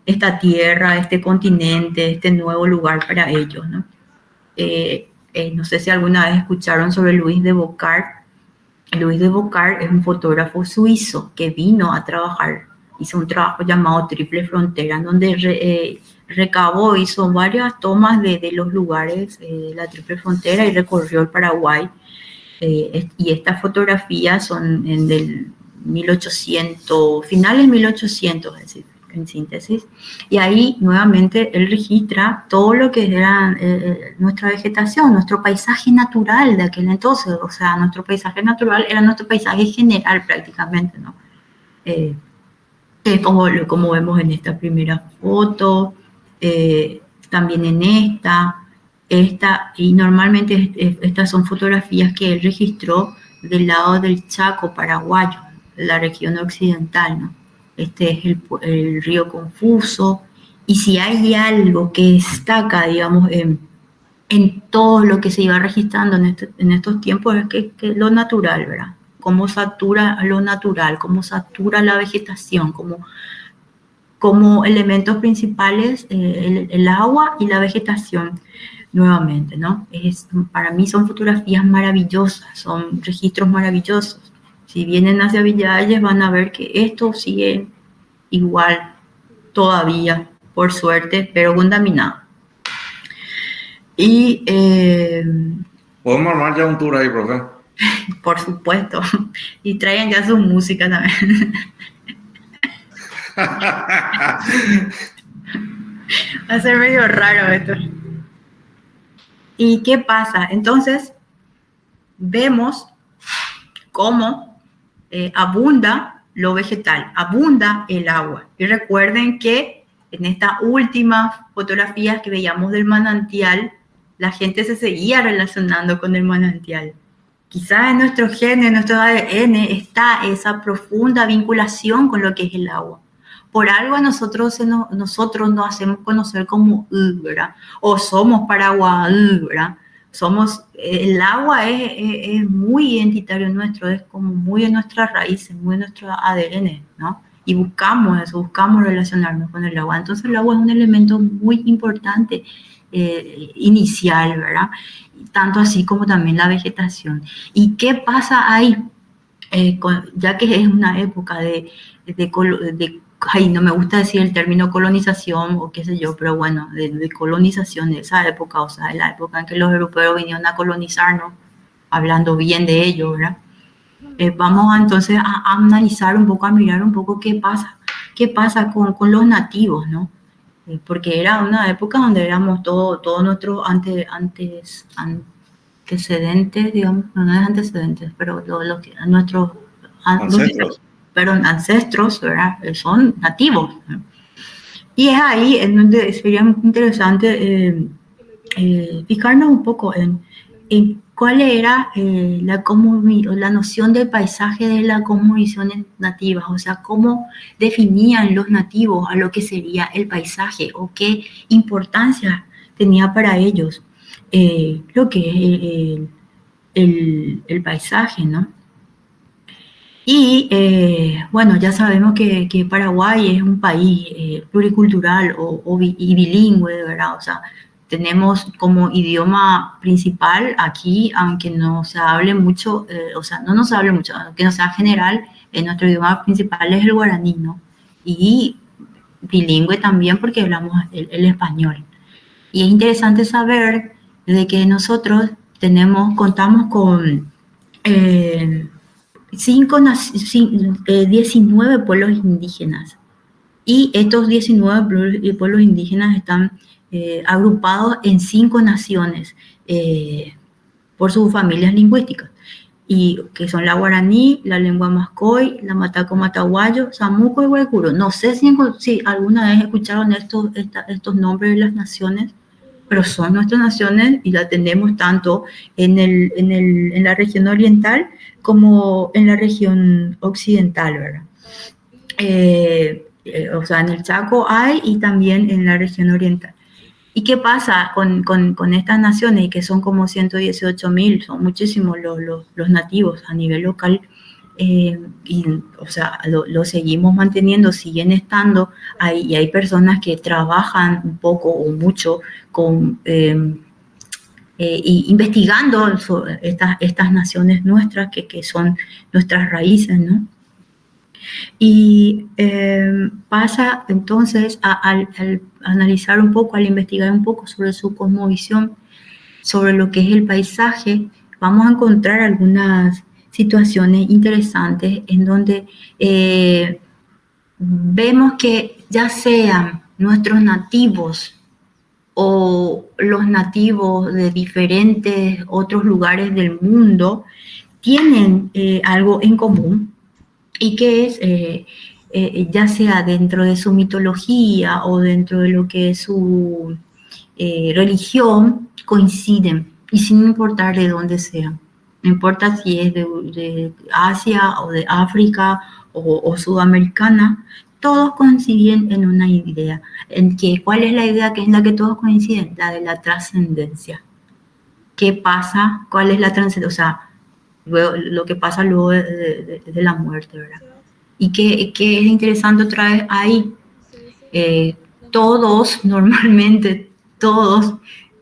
esta tierra, este continente, este nuevo lugar para ellos, ¿no? No sé si alguna vez escucharon sobre Louis de Bocard. Louis de Bocard es un fotógrafo suizo que vino a trabajar, hizo un trabajo llamado Triple Frontera, donde recabó, hizo varias tomas de los lugares de la Triple Frontera y recorrió el Paraguay. Y estas fotografías son del 1800, finales 1800, es decir, en síntesis, y ahí nuevamente él registra todo lo que era nuestra vegetación, nuestro paisaje natural de aquel entonces. O sea, nuestro paisaje natural era nuestro paisaje general prácticamente, ¿no? Que es como vemos en esta primera foto, también en esta, y normalmente estas son fotografías que él registró del lado del Chaco paraguayo, de la región occidental, ¿no? Este es el río Confuso, y si hay algo que destaca, digamos, en todo lo que se iba registrando en estos tiempos, es que lo natural, ¿verdad? Cómo satura lo natural, cómo satura la vegetación, como elementos principales el agua y la vegetación nuevamente, ¿no? Para mí son fotografías maravillosas, son registros maravillosos. Si vienen hacia Villalles van a ver que esto sigue igual todavía, por suerte, pero contaminado. Y podemos armar ya un tour ahí, profe. Por supuesto. Y traigan ya su música también. Va a ser medio raro esto. ¿Y qué pasa? Entonces, vemos cómo abunda lo vegetal, abunda el agua. Y recuerden que en estas últimas fotografías que veíamos del manantial, la gente se seguía relacionando con el manantial. Quizás en nuestro gen, en nuestro ADN, está esa profunda vinculación con lo que es el agua. Por algo nosotros nos hacemos conocer como ¿verdad? O somos Paraguay, ¿verdad? El agua es muy identitario nuestro, es como muy en nuestras raíces, muy en nuestro ADN, ¿no? Y buscamos eso, buscamos relacionarnos con el agua. Entonces el agua es un elemento muy importante, inicial, ¿verdad? Tanto así como también la vegetación. ¿Y qué pasa ahí? Ya que es una época ay, no me gusta decir el término colonización o qué sé yo, pero bueno, de colonización de esa época, o sea, de la época en que los europeos vinieron a colonizarnos, hablando bien de ellos, ¿verdad? Vamos entonces a analizar un poco, a mirar un poco qué pasa con los nativos, ¿no? Porque era una época donde éramos todos nuestros antecedentes, digamos, no es antecedentes, pero nuestros ancestros. Ancestros, ¿verdad? Son nativos, ¿no? Y es ahí en donde sería muy interesante fijarnos un poco en cuál era la noción del paisaje de las cosmovisiones nativas, o sea, cómo definían los nativos a lo que sería el paisaje o qué importancia tenía para ellos lo que es el paisaje, ¿no? Y bueno, ya sabemos que Paraguay es un país pluricultural y bilingüe, ¿verdad? O sea, tenemos como idioma principal aquí, aunque no se hable mucho, o sea, no nos hable mucho, aunque no sea general, nuestro idioma principal es el guaraní, ¿no? Y bilingüe también porque hablamos el español. Y es interesante saber de que nosotros contamos con 19 pueblos indígenas, y estos 19 pueblos indígenas están agrupados en 5 naciones por sus familias lingüísticas, y que son la guaraní, la lengua mascoy, la mataco mataguayo, samuco y guaycuro. No sé si alguna vez escucharon estos nombres de las naciones, pero son nuestras naciones y la tenemos tanto en la región oriental como en la región occidental, ¿verdad? O sea, en el Chaco hay y también en la región oriental. ¿Y qué pasa con estas naciones, que son como 118.000, son muchísimos los nativos a nivel local? o sea, lo seguimos manteniendo, siguen estando ahí, y hay personas que trabajan un poco o mucho con investigando estas naciones nuestras que son nuestras raíces, ¿no? Y pasa entonces al analizar un poco, al investigar un poco sobre su cosmovisión, sobre lo que es el paisaje, vamos a encontrar algunas situaciones interesantes en donde vemos que ya sean nuestros nativos o los nativos de diferentes otros lugares del mundo, tienen algo en común, y que es, ya sea dentro de su mitología o dentro de lo que es su religión, coinciden, y sin importar de dónde sean. No importa si es de Asia o de África o sudamericana, todos coinciden en una idea. ¿Cuál es la idea que es la que todos coinciden? La de la trascendencia. ¿Qué pasa? ¿Cuál es la trascendencia? O sea, luego, lo que pasa luego de la muerte, ¿verdad? Y que es interesante otra vez ahí, normalmente todos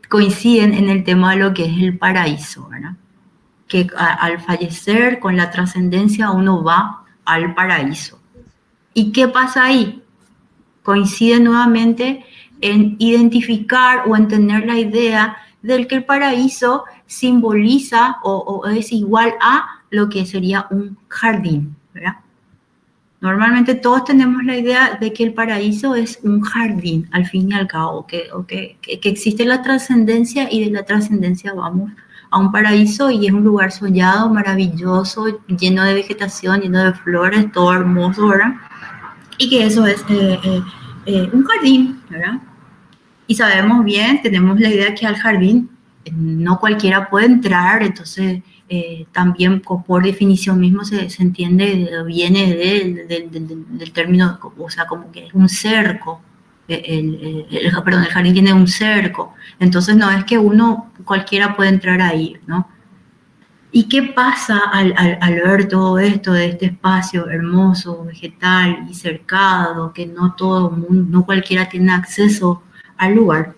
coinciden en el tema de lo que es el paraíso, ¿verdad? Que al fallecer con la trascendencia uno va al paraíso. ¿Y qué pasa ahí? Coinciden nuevamente en identificar o en tener la idea del que el paraíso simboliza o es igual a lo que sería un jardín, ¿verdad? Normalmente todos tenemos la idea de que el paraíso es un jardín, al fin y al cabo, que existe la trascendencia, y de la trascendencia vamos a un paraíso, y es un lugar soñado, maravilloso, lleno de vegetación, lleno de flores, todo hermoso, ¿verdad? Y que eso es un jardín, ¿verdad? Y sabemos bien, tenemos la idea que al jardín no cualquiera puede entrar, entonces también por definición mismo se entiende, viene del término, o sea, como que es un cerco, perdón, el jardín tiene un cerco, entonces no es que cualquiera puede entrar ahí, ¿no? ¿Y qué pasa al ver todo esto de este espacio hermoso, vegetal y cercado, que no todo el mundo, no cualquiera tiene acceso al lugar?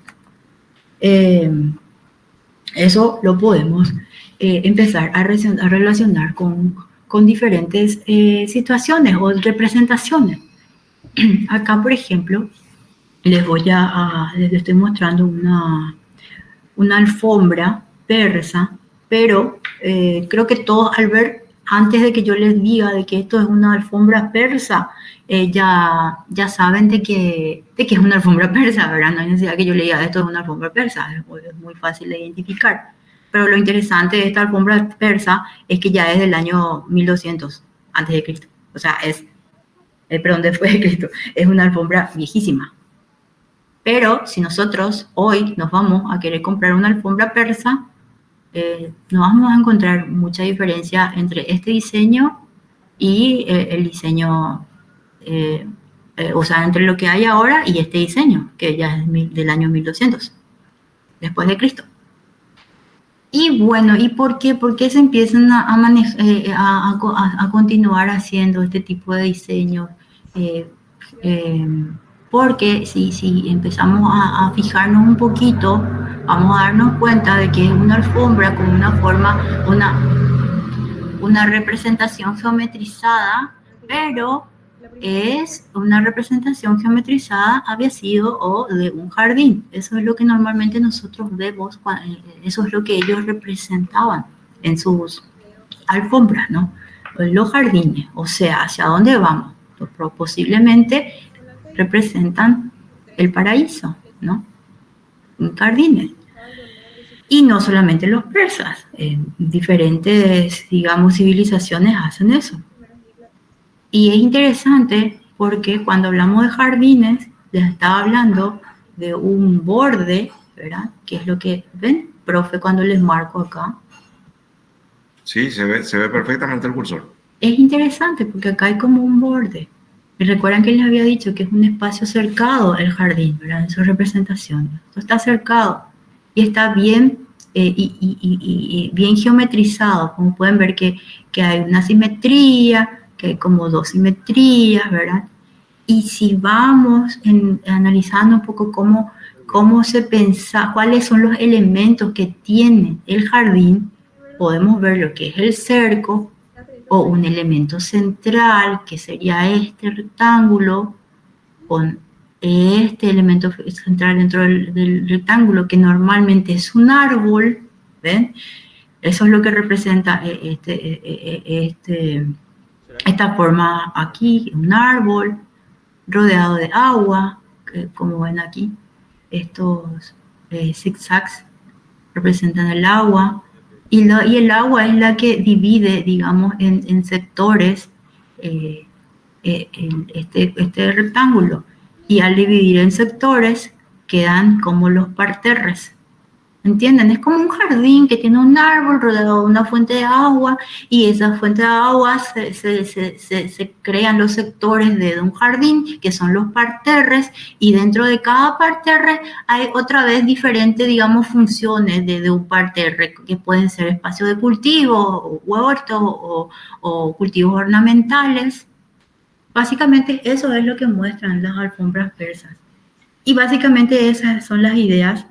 Eso lo podemos empezar a relacionar con diferentes situaciones o representaciones. Acá, por ejemplo, les estoy mostrando una alfombra persa, pero creo que todos al ver, antes de que yo les diga de que esto es una alfombra persa, ya saben de que es una alfombra persa, ¿verdad? No hay necesidad que yo le diga esto es una alfombra persa, es muy fácil de identificar. Pero lo interesante de esta alfombra persa es que ya es del año 1200 antes de Cristo. O sea, perdón, después de Cristo. Es una alfombra viejísima. Pero si nosotros hoy nos vamos a querer comprar una alfombra persa, no vamos a encontrar mucha diferencia entre este diseño y el diseño, o sea, entre lo que hay ahora y este diseño, que ya es del año 1200, después de Cristo. Y bueno, ¿y por qué? ¿Por qué se empiezan a continuar haciendo este tipo de diseños? Porque si empezamos a fijarnos un poquito, vamos a darnos cuenta de que es una alfombra con una forma, una representación geometrizada, pero es una representación geometrizada, había sido o de un jardín. Eso es lo que normalmente nosotros vemos, eso es lo que ellos representaban en sus alfombras, ¿no? Los jardines, o sea, ¿hacia dónde vamos? Posiblemente representan el paraíso, ¿no? Jardines. Y no solamente los persas, diferentes, digamos, civilizaciones hacen eso. Y es interesante porque cuando hablamos de jardines, les estaba hablando de un borde, ¿verdad? Que es lo que ven, profe, cuando les marco acá. Sí, se ve perfectamente el cursor. Es interesante porque acá hay como un borde. Y recuerdan que les había dicho que es un espacio cercado el jardín, ¿verdad? En sus representaciones. Esto está cercado y está bien y bien geometrizado, como pueden ver que hay una simetría, que hay como dos simetrías, ¿verdad? Y si vamos analizando un poco cómo se piensa, cuáles son los elementos que tiene el jardín, podemos ver lo que es el cerco o un elemento central, que sería este rectángulo, con este elemento central dentro del rectángulo, que normalmente es un árbol, ¿ven? Eso es lo que representa esta forma aquí, un árbol rodeado de agua, que como ven aquí, estos zigzags representan el agua, y el agua es la que divide, digamos, en sectores este rectángulo, y al dividir en sectores quedan como los parterres. ¿Entienden? Es como un jardín que tiene un árbol rodeado de una fuente de agua, y esa fuente de agua se crean los sectores de un jardín, que son los parterres, y dentro de cada parterre hay otra vez diferentes, digamos, funciones de un parterre, que pueden ser espacios de cultivo, o huertos, o cultivos ornamentales. Básicamente eso es lo que muestran las alfombras persas. Y básicamente esas son las ideas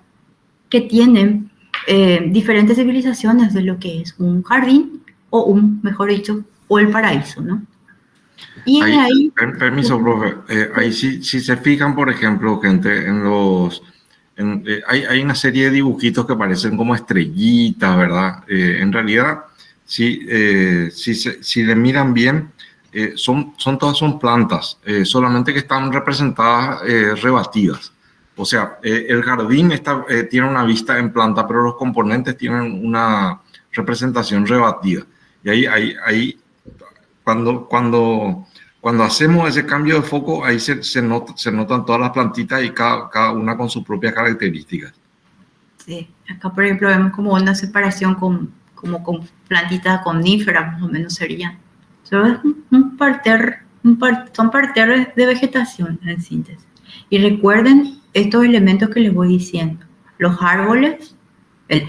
que tienen diferentes civilizaciones de lo que es un jardín, o mejor dicho, o el paraíso, ¿no? Y ahí permiso, profe. Ahí si se fijan, por ejemplo, gente, hay una serie de dibujitos que parecen como estrellitas, ¿verdad? En realidad, si le miran bien, todas son plantas, solamente que están representadas rebatidas. O sea, el jardín tiene una vista en planta, pero los componentes tienen una representación rebatida. Y ahí cuando hacemos ese cambio de foco, ahí se notan todas las plantitas, y cada una con sus propias características. Sí, acá por ejemplo vemos como una separación como con plantitas coníferas, más o menos serían. Solo es un parterre, son parterres de vegetación en síntesis. Y recuerden estos elementos que les voy diciendo: los árboles, el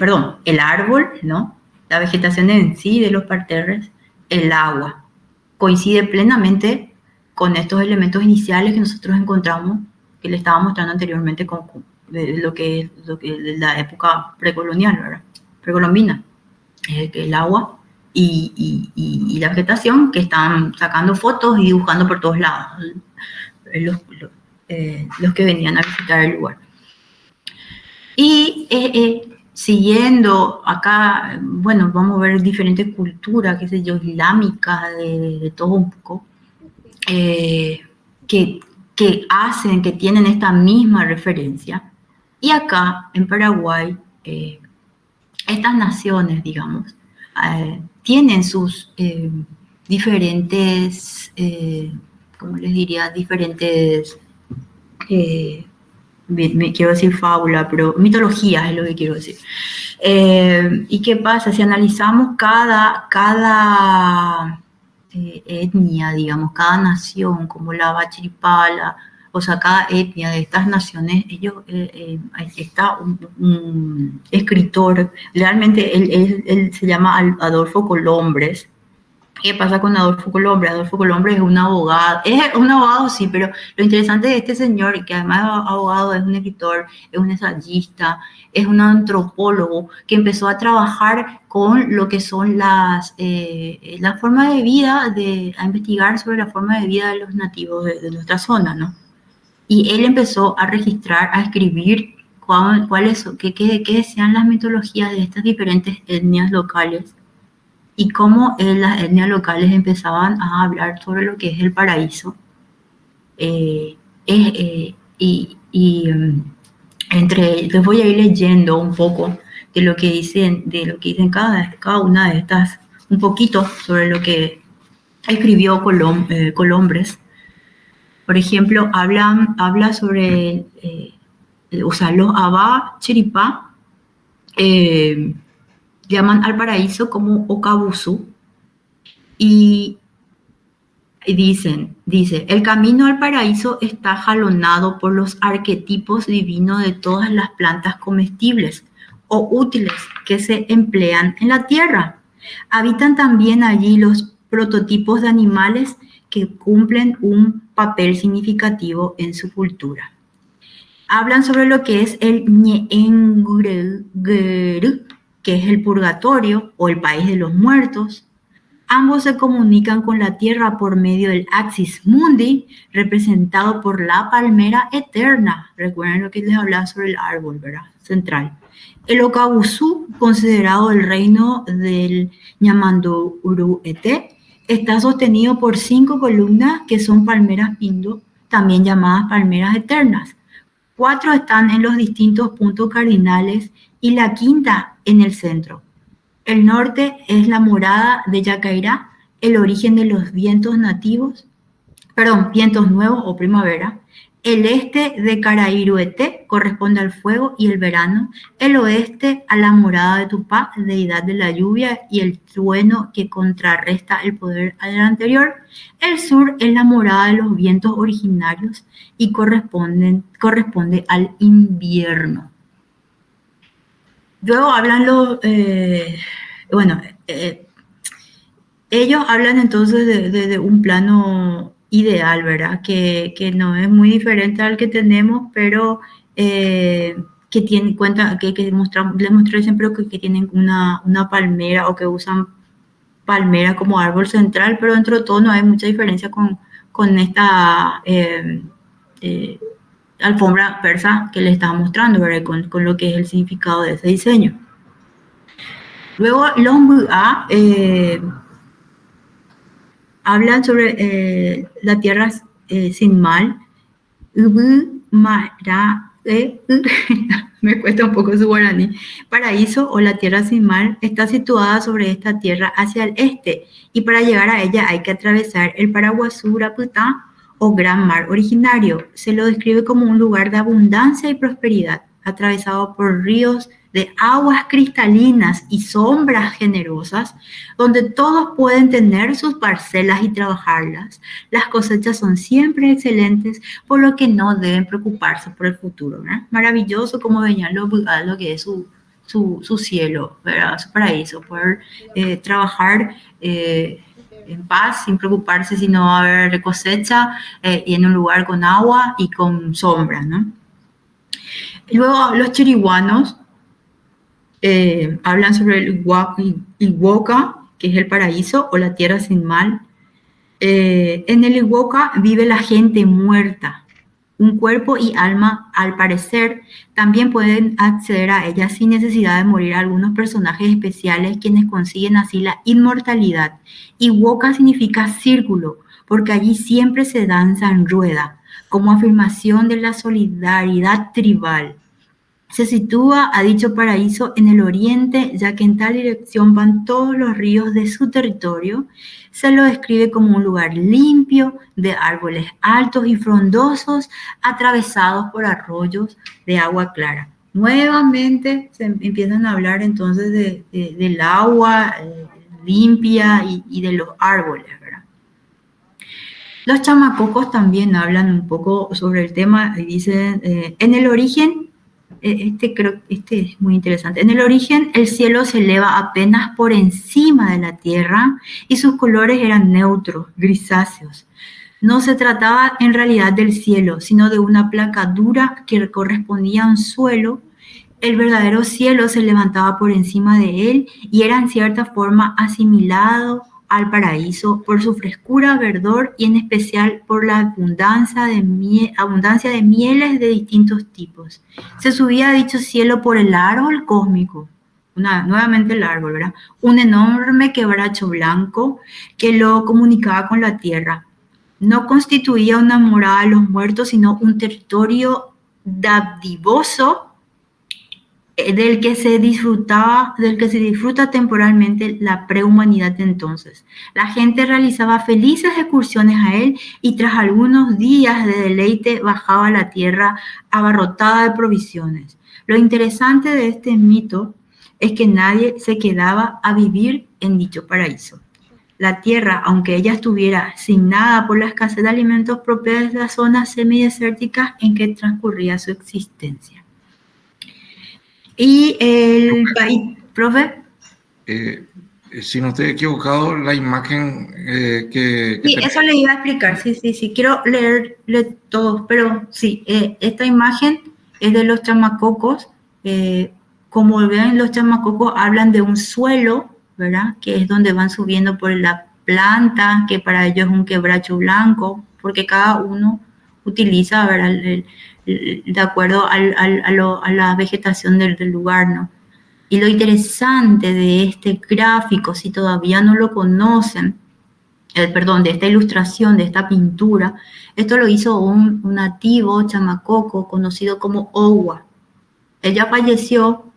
árbol, ¿no? La vegetación en sí de los parterres, el agua. Coincide plenamente con estos elementos iniciales que nosotros encontramos, que les estaba mostrando anteriormente, de lo que es de la época precolonial, ¿verdad? Precolombina. El agua y la vegetación, que están sacando fotos y dibujando por todos lados los que venían a visitar el lugar. Y siguiendo acá, bueno, vamos a ver diferentes culturas, qué sé yo, islámicas, de todo un poco, que tienen esta misma referencia. Y acá en Paraguay, estas naciones, digamos, tienen sus diferentes, ¿cómo les diría? Diferentes, me quiero decir fábula, pero mitologías es lo que quiero decir. ¿Y qué pasa? Si analizamos cada etnia, digamos, cada nación, como la Bachiripala, o sea, cada etnia de estas naciones, está un escritor, realmente él se llama Adolfo Colombres. ¿Qué pasa con Adolfo Colombres? Adolfo Colombres es un abogado, sí, pero lo interesante de este señor, que además de abogado, es un escritor, es un ensayista, es un antropólogo, que empezó a trabajar con lo que son la forma de vida, a investigar sobre la forma de vida de los nativos de nuestra zona, ¿no? Y él empezó a registrar, a escribir qué decían las mitologías de estas diferentes etnias locales, y cómo las etnias locales empezaban a hablar sobre lo que es el paraíso. Les voy a ir leyendo un poco de lo que dicen cada una de estas, un poquito sobre lo que escribió Colombres. Por ejemplo, habla sobre, los Abá Chiripá llaman al paraíso como Okabusu, y dice, el camino al paraíso está jalonado por los arquetipos divinos de todas las plantas comestibles, o útiles que se emplean en la tierra. Habitan también allí los prototipos de animales que cumplen un papel significativo en su cultura. Hablan sobre lo que es el Ñeengreru, que es el purgatorio o el país de los muertos. Ambos se comunican con la tierra por medio del Axis Mundi, representado por la palmera eterna. Recuerden lo que les hablaba sobre el árbol, ¿verdad? Central. El Okabusu, considerado el reino del Ñamandú-Uru-Ete, está sostenido por 5 columnas que son palmeras pindo, también llamadas palmeras eternas. 4 están en los distintos puntos cardinales y la quinta en el centro. El norte es la morada de Yacairá, el origen de los vientos nuevos o primavera. El este de Carairuete corresponde al fuego y el verano. El oeste a la morada de Tupá, deidad de la lluvia y el trueno que contrarresta el poder del anterior. El sur es la morada de los vientos originarios y corresponde al invierno. Luego hablan ellos hablan entonces de un plano ideal, ¿verdad? Que no es muy diferente al que tenemos, pero que tiene en cuenta, les mostré siempre que tienen una palmera o que usan palmera como árbol central, pero dentro de todo no hay mucha diferencia con esta alfombra persa que les estaba mostrando, ¿verdad? Con lo que es el significado de ese diseño. Luego los Mbu'a hablan sobre la tierra sin mal. Me cuesta un poco su guaraní. Paraíso o la tierra sin mal está situada sobre esta tierra hacia el este y para llegar a ella hay que atravesar el Paraguasú-Raputá o Gran Mar originario. Se lo describe como un lugar de abundancia y prosperidad, atravesado por ríos de aguas cristalinas y sombras generosas, donde todos pueden tener sus parcelas y trabajarlas. Las cosechas son siempre excelentes, por lo que no deben preocuparse por el futuro, ¿verdad? Maravilloso como veían lo que es su cielo, ¿verdad? Su paraíso, poder trabajar en paz, sin preocuparse si no va a haber cosecha, y en un lugar con agua y con sombra, ¿no? Luego los chiriguanos hablan sobre el Iwoka, que es el paraíso o la tierra sin mal. En el Iwoka vive la gente muerta. Un cuerpo y alma, al parecer, también pueden acceder a ella sin necesidad de morir algunos personajes especiales, quienes consiguen así la inmortalidad. Iwoka significa círculo, porque allí siempre se danza en rueda, como afirmación de la solidaridad tribal. Se sitúa a dicho paraíso en el oriente, ya que en tal dirección van todos los ríos de su territorio. Se lo describe como un lugar limpio, de árboles altos y frondosos, atravesados por arroyos de agua clara. Nuevamente se empiezan a hablar entonces del agua limpia y de los árboles, ¿verdad? Los chamacocos también hablan un poco sobre el tema y dicen, en el origen, este es muy interesante. En el origen, el cielo se eleva apenas por encima de la tierra y sus colores eran neutros, grisáceos. No se trataba en realidad del cielo, sino de una placa dura que correspondía a un suelo. El verdadero cielo se levantaba por encima de él y era en cierta forma asimilado al paraíso por su frescura, verdor y en especial por la abundancia de mieles de distintos tipos. Se subía a dicho cielo por el árbol cósmico, nuevamente el árbol, ¿verdad? Un enorme quebracho blanco que lo comunicaba con la tierra. No constituía una morada de los muertos, sino un territorio dadivoso del que se disfruta temporalmente la prehumanidad de entonces. La gente realizaba felices excursiones a él y tras algunos días de deleite bajaba a la tierra abarrotada de provisiones. Lo interesante de este mito es que nadie se quedaba a vivir en dicho paraíso. La tierra, aunque ella estuviera signada por la escasez de alimentos propias de las zonas semidesérticas en que transcurría su existencia. Y el país, profe. Si no estoy equivocado, la imagen que Sí, eso le iba a explicar, sí. Quiero leerle todos, pero sí, esta imagen es de los chamacocos. Como ven, los chamacocos hablan de un suelo, ¿verdad? Que es donde van subiendo por la planta, que para ellos es un quebracho blanco, porque cada uno utiliza, ¿verdad? De acuerdo a la vegetación del lugar, ¿no? Y lo interesante de este gráfico, si todavía no lo conocen, perdón, de esta ilustración, de esta pintura, esto lo hizo un nativo chamacoco conocido como Owa. Él ya falleció,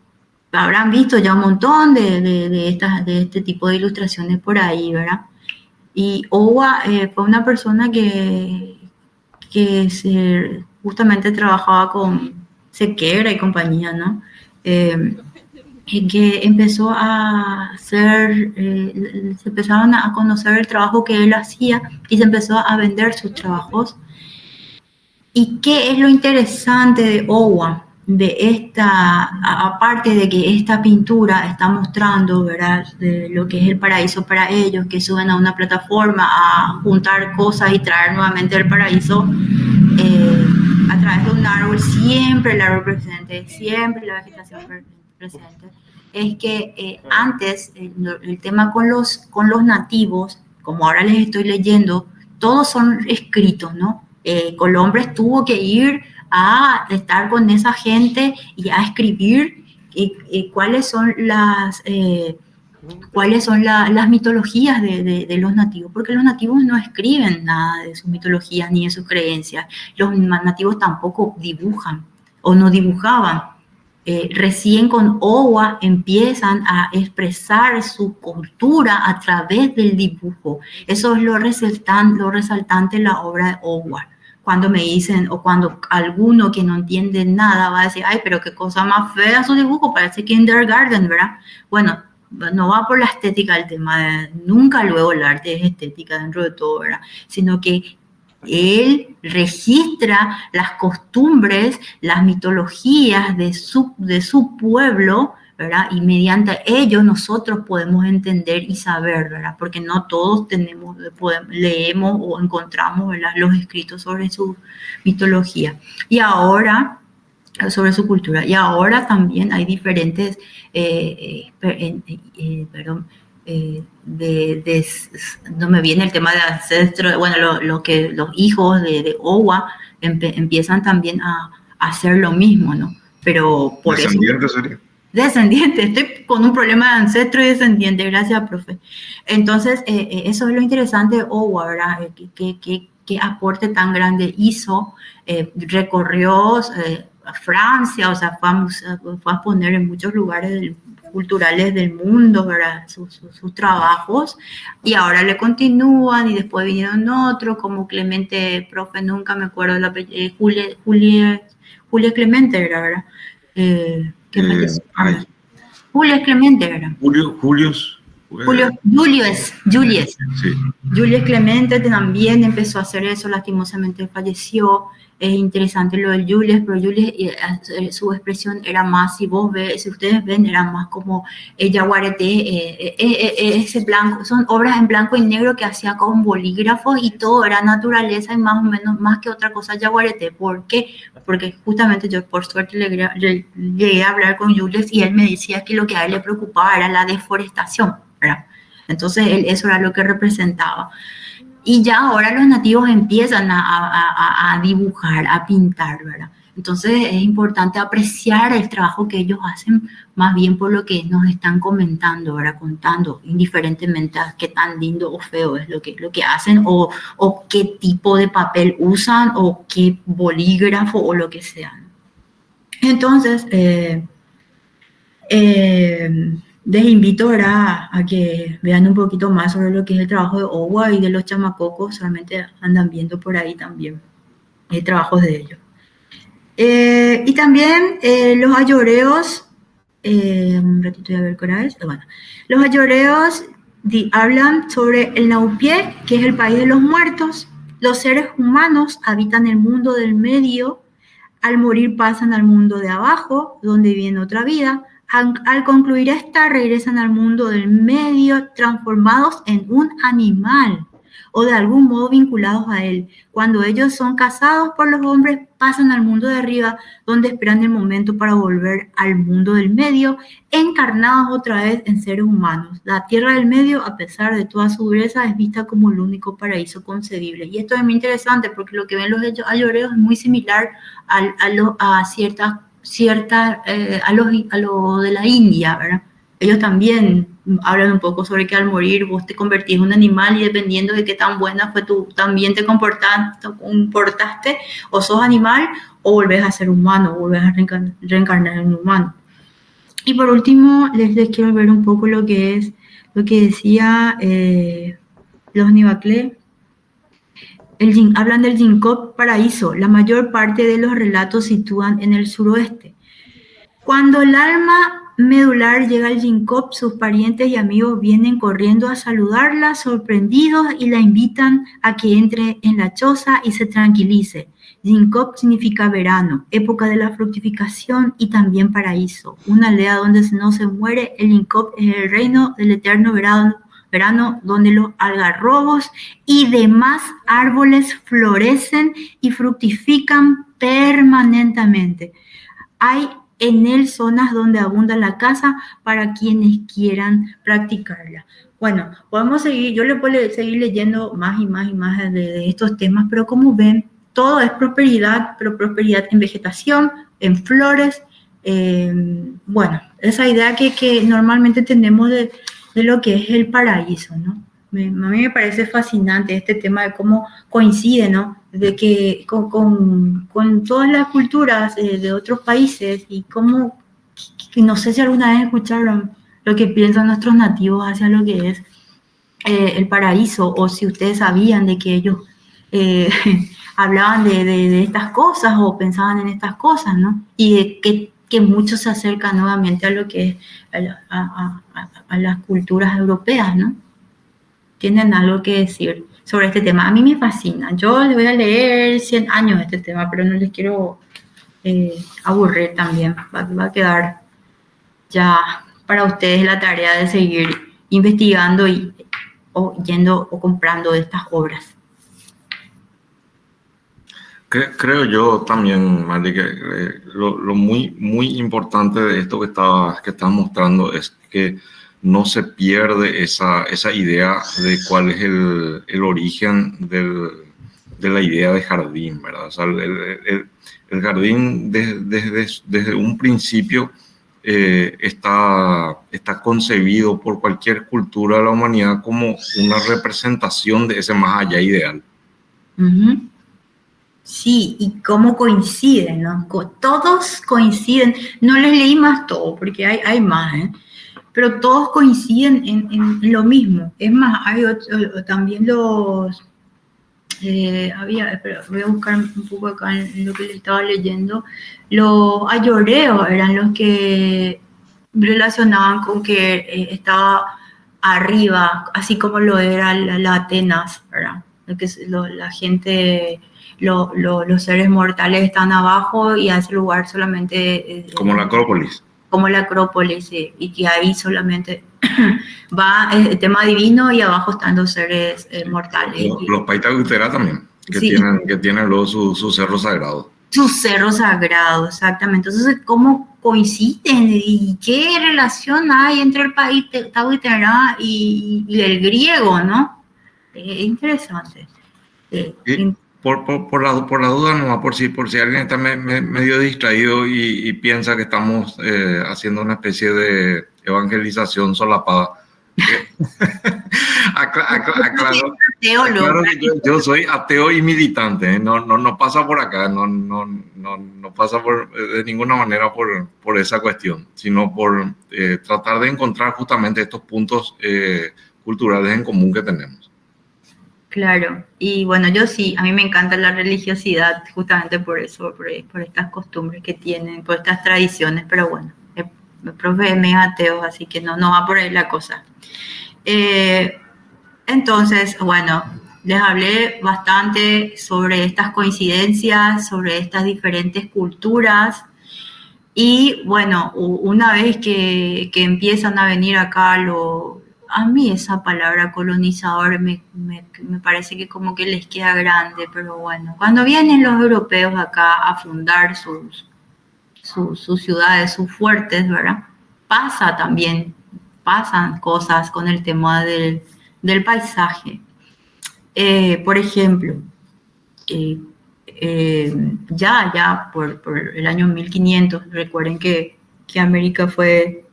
habrán visto ya un montón de este tipo de ilustraciones por ahí, ¿verdad? Y Owa fue una persona que justamente trabajaba con Sequeira y compañía, ¿no? Que empezó a hacer, se empezaron a conocer el trabajo que él hacía y se empezó a vender sus trabajos. ¿Y qué es lo interesante de Owa? De esta, aparte de que esta pintura está mostrando, ¿verdad?, de lo que es el paraíso para ellos, que suben a una plataforma a juntar cosas y traer nuevamente el paraíso a través de un árbol, siempre el árbol presente, siempre la vegetación presente. Es que antes el tema con los nativos, como ahora les estoy leyendo, todos son escritos, ¿no? Colombres tuvo que ir a estar con esa gente y a escribir cuáles son las mitologías de los nativos, porque los nativos no escriben nada de sus mitologías ni de sus creencias. Los nativos tampoco dibujan o no dibujaban. Recién con Owa empiezan a expresar su cultura a través del dibujo. Eso es lo resaltante en la obra de Owa. Cuando me dicen, o cuando alguno que no entiende nada va a decir, ay, pero qué cosa más fea su dibujo, parece kindergarten, ¿verdad? Bueno, no va por la estética del tema, nunca luego el arte es estética dentro de todo, ¿verdad? Sino que él registra las costumbres, las mitologías de su pueblo, ¿verdad? Y mediante ello nosotros podemos entender y saber, ¿verdad? Porque no todos leemos o encontramos, ¿verdad?, los escritos sobre su mitología. Y ahora, sobre su cultura. Y ahora también hay diferentes, no me viene el tema de ancestros, bueno, los hijos de Owa empiezan también a hacer lo mismo, ¿no? Pero por eso... sería. Descendiente, estoy con un problema de ancestro y descendiente, gracias, profe. Entonces, eso es lo interesante de Owa, ¿verdad? ¿Qué aporte tan grande hizo? Recorrió Francia, o sea, fue a poner en muchos lugares culturales del mundo, ¿verdad?, sus trabajos, y ahora le continúan, y después vinieron otros, como Clemente, profe, nunca me acuerdo, Julia Clemente era, ¿verdad? Julius Clemente era. Julius Clemente también empezó a hacer eso, lastimosamente falleció. Es interesante lo del Julius, pero Julius, su expresión era más, si ustedes ven, era más como yaguareté, ese blanco, son obras en blanco y negro que hacía con bolígrafos y todo era naturaleza y más o menos, más que otra cosa, yaguareté. ¿Por qué? Porque justamente yo por suerte llegué a hablar con Julius y él me decía que lo que a él le preocupaba era la deforestación, ¿verdad? Entonces eso era lo que representaba. Y ya ahora los nativos empiezan a dibujar, a pintar, ¿verdad? Entonces es importante apreciar el trabajo que ellos hacen, más bien por lo que nos están comentando, ¿verdad? Contando, indiferentemente a qué tan lindo o feo es lo que hacen, o qué tipo de papel usan, o qué bolígrafo, o lo que sea. Entonces, les invito ahora a que vean un poquito más sobre lo que es el trabajo de Owa y de los chamacocos. Solamente andan viendo por ahí también trabajos de ellos. Y también los ayoreos, un ratito voy a ver qué hora es. Bueno, los ayoreos hablan sobre el Naupié, que es el país de los muertos. Los seres humanos habitan el mundo del medio Al morir pasan al mundo de abajo, donde viven otra vida. Al concluir esta, regresan al mundo del medio, transformados en un animal o de algún modo vinculados a él. Cuando ellos son cazados por los hombres, pasan al mundo de arriba, donde esperan el momento para volver al mundo del medio, encarnados otra vez en seres humanos. La tierra del medio, a pesar de toda su dureza, es vista como el único paraíso concebible. Y esto es muy interesante porque lo que ven los ayoreos es muy similar a lo de la India, ¿verdad? Ellos también hablan un poco sobre que al morir vos te convertís en un animal y dependiendo de qué tan buena fue tú, también te comportaste, o sos animal o volvés a ser humano, o volvés a reencarnar en un humano. Y por último, les quiero ver un poco lo que decía los Nibaclé. Hablan del Ginkgo paraíso. La mayor parte de los relatos sitúan en el suroeste. Cuando el alma medular llega al Ginkgo, sus parientes y amigos vienen corriendo a saludarla, sorprendidos, y la invitan a que entre en la choza y se tranquilice. Ginkgo significa verano, época de la fructificación y también paraíso. Una aldea donde no se muere. El Ginkgo es el reino del eterno verano, donde los algarrobos y demás árboles florecen y fructifican permanentemente. Hay en él zonas donde abunda la caza para quienes quieran practicarla. Bueno, podemos seguir, yo le puedo seguir leyendo más y más de estos temas, pero como ven, todo es prosperidad, pero prosperidad en vegetación, en flores. Bueno, esa idea que normalmente tenemos de lo que es el paraíso, ¿no? A mí me parece fascinante este tema de cómo coincide, ¿no? De que con todas las culturas de otros países y cómo, que no sé si alguna vez escucharon lo que piensan nuestros nativos hacia lo que es el paraíso, o si ustedes sabían de que ellos hablaban de estas cosas o pensaban en estas cosas, ¿no? Y de que muchos se acercan nuevamente a lo que es a las culturas europeas, ¿no? Tienen algo que decir sobre este tema. A mí me fascina. Yo les voy a leer 100 años de este tema, pero no les quiero aburrir también. Va a quedar ya para ustedes la tarea de seguir investigando o yendo o comprando estas obras. Creo yo también, Mari, que lo muy importante de esto que estás mostrando es que no se pierde esa idea de cuál es el origen de la idea de jardín, ¿verdad? O sea, el jardín desde un principio está concebido por cualquier cultura de la humanidad como una representación de ese más allá ideal. Uh-huh. Sí, y cómo coinciden, ¿no? Todos coinciden. No les leí más todo, porque hay más, ¿eh? Pero todos coinciden en lo mismo. Es más, hay también los... voy a buscar un poco acá en lo que le estaba leyendo. Los ayoreos eran los que relacionaban con que estaba arriba, así como lo era la Atenas, ¿verdad? La gente... los seres mortales están abajo y a ese lugar solamente... como la Acrópolis. Como la Acrópolis, y que ahí solamente va el tema divino y abajo están los seres mortales. Los Paitagutera también, que sí, tienen luego su cerro sagrado. Su cerro sagrado, exactamente. Entonces, ¿cómo coinciden? ¿Y qué relación hay entre el Paitagutera y el griego, no? Interesante. Por la duda, no, por si alguien está medio distraído y piensa que estamos haciendo una especie de evangelización solapada. Aclaro que yo soy ateo y militante, ¿eh? No pasa por acá, no pasa de ninguna manera por esa cuestión, sino por tratar de encontrar justamente estos puntos culturales en común que tenemos. Claro, y bueno, yo sí, a mí me encanta la religiosidad justamente por eso, por estas costumbres que tienen, por estas tradiciones, pero bueno, el profe es ateo, así que no va por ahí la cosa. Entonces, bueno, les hablé bastante sobre estas coincidencias, sobre estas diferentes culturas. Y bueno, una vez que empiezan a venir acá, a mí esa palabra colonizador me parece que como que les queda grande, pero bueno, cuando vienen los europeos acá a fundar sus ciudades, sus fuertes, ¿verdad? Pasan cosas con el tema del paisaje. Por ejemplo, ya por el año 1500, recuerden que América fue,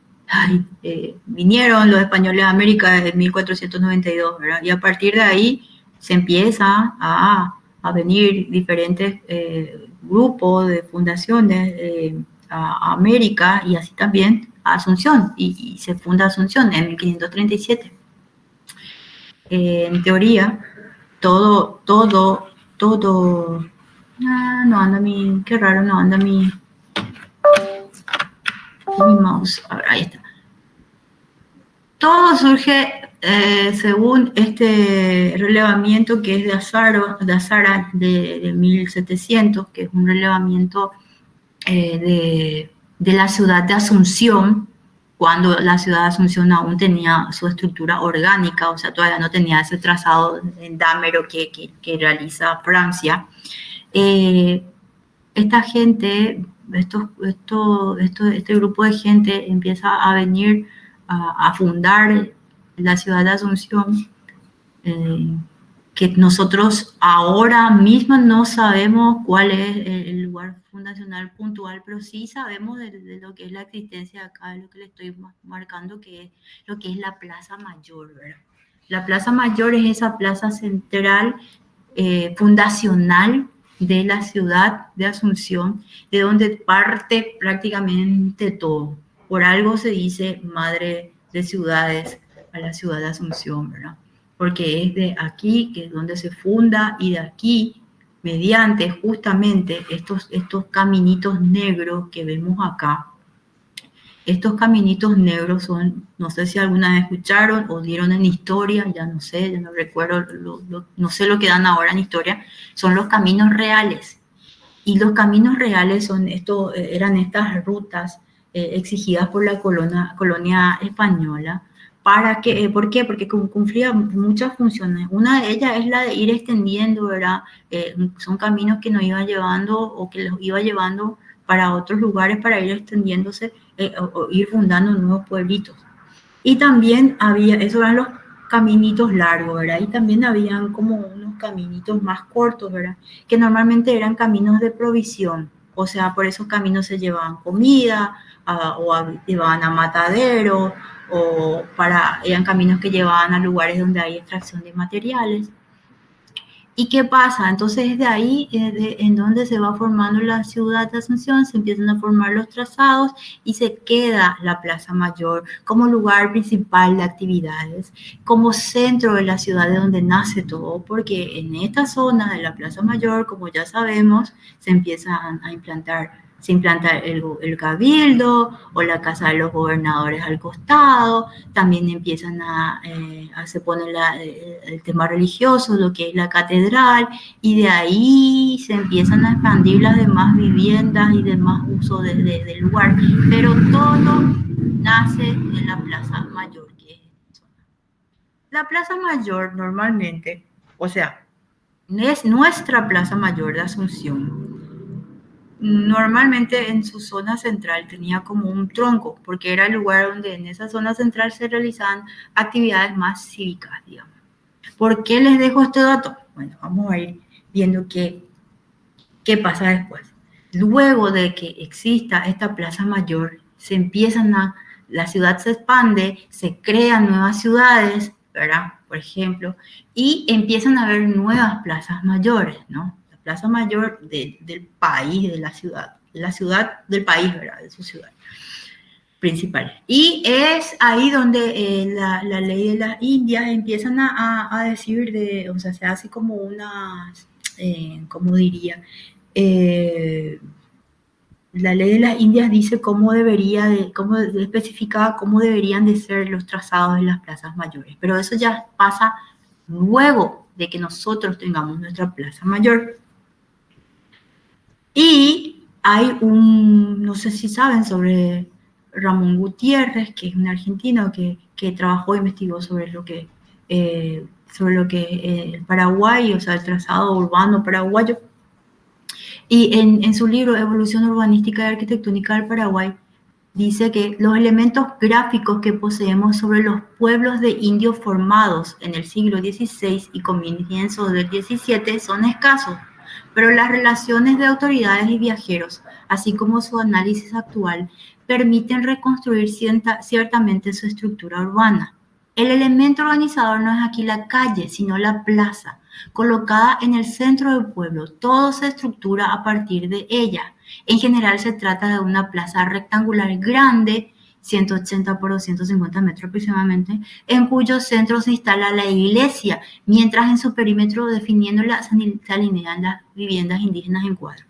vinieron los españoles a América en 1492, ¿verdad? Y a partir de ahí se empieza a venir diferentes grupos de fundaciones a América y así también a Asunción, y se funda Asunción en 1537. En teoría, todo, no anda qué raro, no anda mi mouse. A ver, ahí está. Todo surge según este relevamiento que es de Azara de 1700, que es un relevamiento de la ciudad de Asunción, cuando la ciudad de Asunción aún tenía su estructura orgánica, o sea, todavía no tenía ese trazado en dámero que realiza Francia. Esta gente, este grupo de gente empieza a venir a fundar la ciudad de Asunción, que nosotros ahora mismo no sabemos cuál es el lugar fundacional puntual, pero sí sabemos de lo que es la existencia de acá, de lo que le estoy marcando, que es lo que es la Plaza Mayor, ¿verdad? La Plaza Mayor es esa plaza central fundacional de la ciudad de Asunción, de donde parte prácticamente todo. Por algo se dice madre de ciudades a la ciudad de Asunción, ¿verdad? Porque es de aquí que es donde se funda, y de aquí, mediante justamente estos caminitos negros que vemos acá. Estos caminitos negros son, no sé si alguna vez escucharon o dieron en historia, ya no sé, ya no recuerdo, no sé lo que dan ahora en historia, son los caminos reales. Y los caminos reales eran estas rutas exigidas por la colonia española. ¿Por qué? Porque cumplía muchas funciones. Una de ellas es la de ir extendiendo, ¿verdad? Son caminos que nos iba llevando o que los iba llevando para otros lugares para ir extendiéndose o ir fundando nuevos pueblitos. Y también esos eran los caminitos largos, ¿verdad? Y también habían como unos caminitos más cortos, ¿verdad? Que normalmente eran caminos de provisión. O sea, por esos caminos se llevaban comida llevaban a mataderos, eran caminos que llevaban a lugares donde hay extracción de materiales. ¿Y qué pasa? Entonces, de ahí, en donde se va formando la ciudad de Asunción, se empiezan a formar los trazados y se queda la Plaza Mayor como lugar principal de actividades, como centro de la ciudad de donde nace todo, porque en esta zona de la Plaza Mayor, como ya sabemos, se implanta el cabildo o la casa de los gobernadores al costado. También empiezan se pone el tema religioso, lo que es la catedral, y de ahí se empiezan a expandir las demás viviendas y demás uso del lugar, pero todo nace en la Plaza Mayor, que es la Plaza Mayor normalmente, o sea, es nuestra Plaza Mayor de Asunción. Normalmente en su zona central tenía como un tronco, porque era el lugar donde en esa zona central se realizaban actividades más cívicas, digamos. ¿Por qué les dejo este dato? Bueno, vamos a ir viendo qué pasa después. Luego de que exista esta Plaza Mayor, la ciudad se expande, se crean nuevas ciudades, ¿verdad? Por ejemplo, y empiezan a haber nuevas plazas mayores, ¿no? Plaza Mayor del país, de la ciudad del país, ¿verdad? De su ciudad principal. Y es ahí donde la ley de las Indias empiezan a decir, o sea, se hace como ¿cómo diría? La ley de las Indias dice cómo especificaba cómo deberían de ser los trazados de las plazas mayores, pero eso ya pasa luego de que nosotros tengamos nuestra Plaza Mayor. Y hay no sé si saben sobre Ramón Gutiérrez, que es un argentino que trabajó e investigó sobre lo que el Paraguay, o sea, el trazado urbano paraguayo. Y en su libro Evolución urbanística y arquitectónica del Paraguay, dice que los elementos gráficos que poseemos sobre los pueblos de indios formados en el siglo XVI y comienzos del XVII son escasos, pero las relaciones de autoridades y viajeros, así como su análisis actual, permiten reconstruir ciertamente su estructura urbana. El elemento organizador no es aquí la calle, sino la plaza, colocada en el centro del pueblo. Todo se estructura a partir de ella. En general se trata de una plaza rectangular grande, 180 por 250 metros aproximadamente, en cuyo centro se instala la iglesia, mientras en su perímetro definiéndola se alinean las viviendas indígenas en cuadro.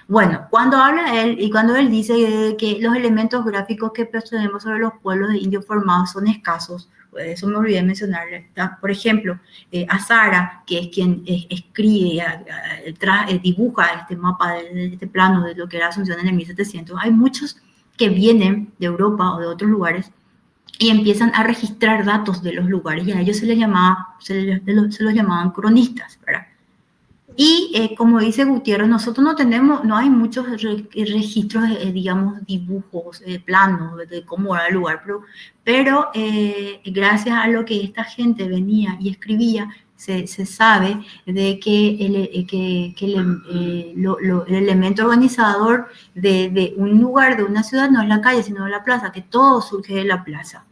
Bueno, cuando él dice que los elementos gráficos que poseemos sobre los pueblos de indios formados son escasos, eso me olvidé mencionarle. Por ejemplo, Azara, que es quien escribe, dibuja este mapa, este plano de lo que era Asunción en el 1700, hay muchos que vienen de Europa o de otros lugares y empiezan a registrar datos de los lugares, y a ellos se los llamaban cronistas, ¿verdad? Y como dice Gutiérrez, nosotros no hay muchos registros, digamos, dibujos, planos de cómo era el lugar, pero gracias a lo que esta gente venía y escribía, se sabe de que el elemento organizador de un lugar, de una ciudad, no es la calle, sino la plaza, que todo surge de la plaza.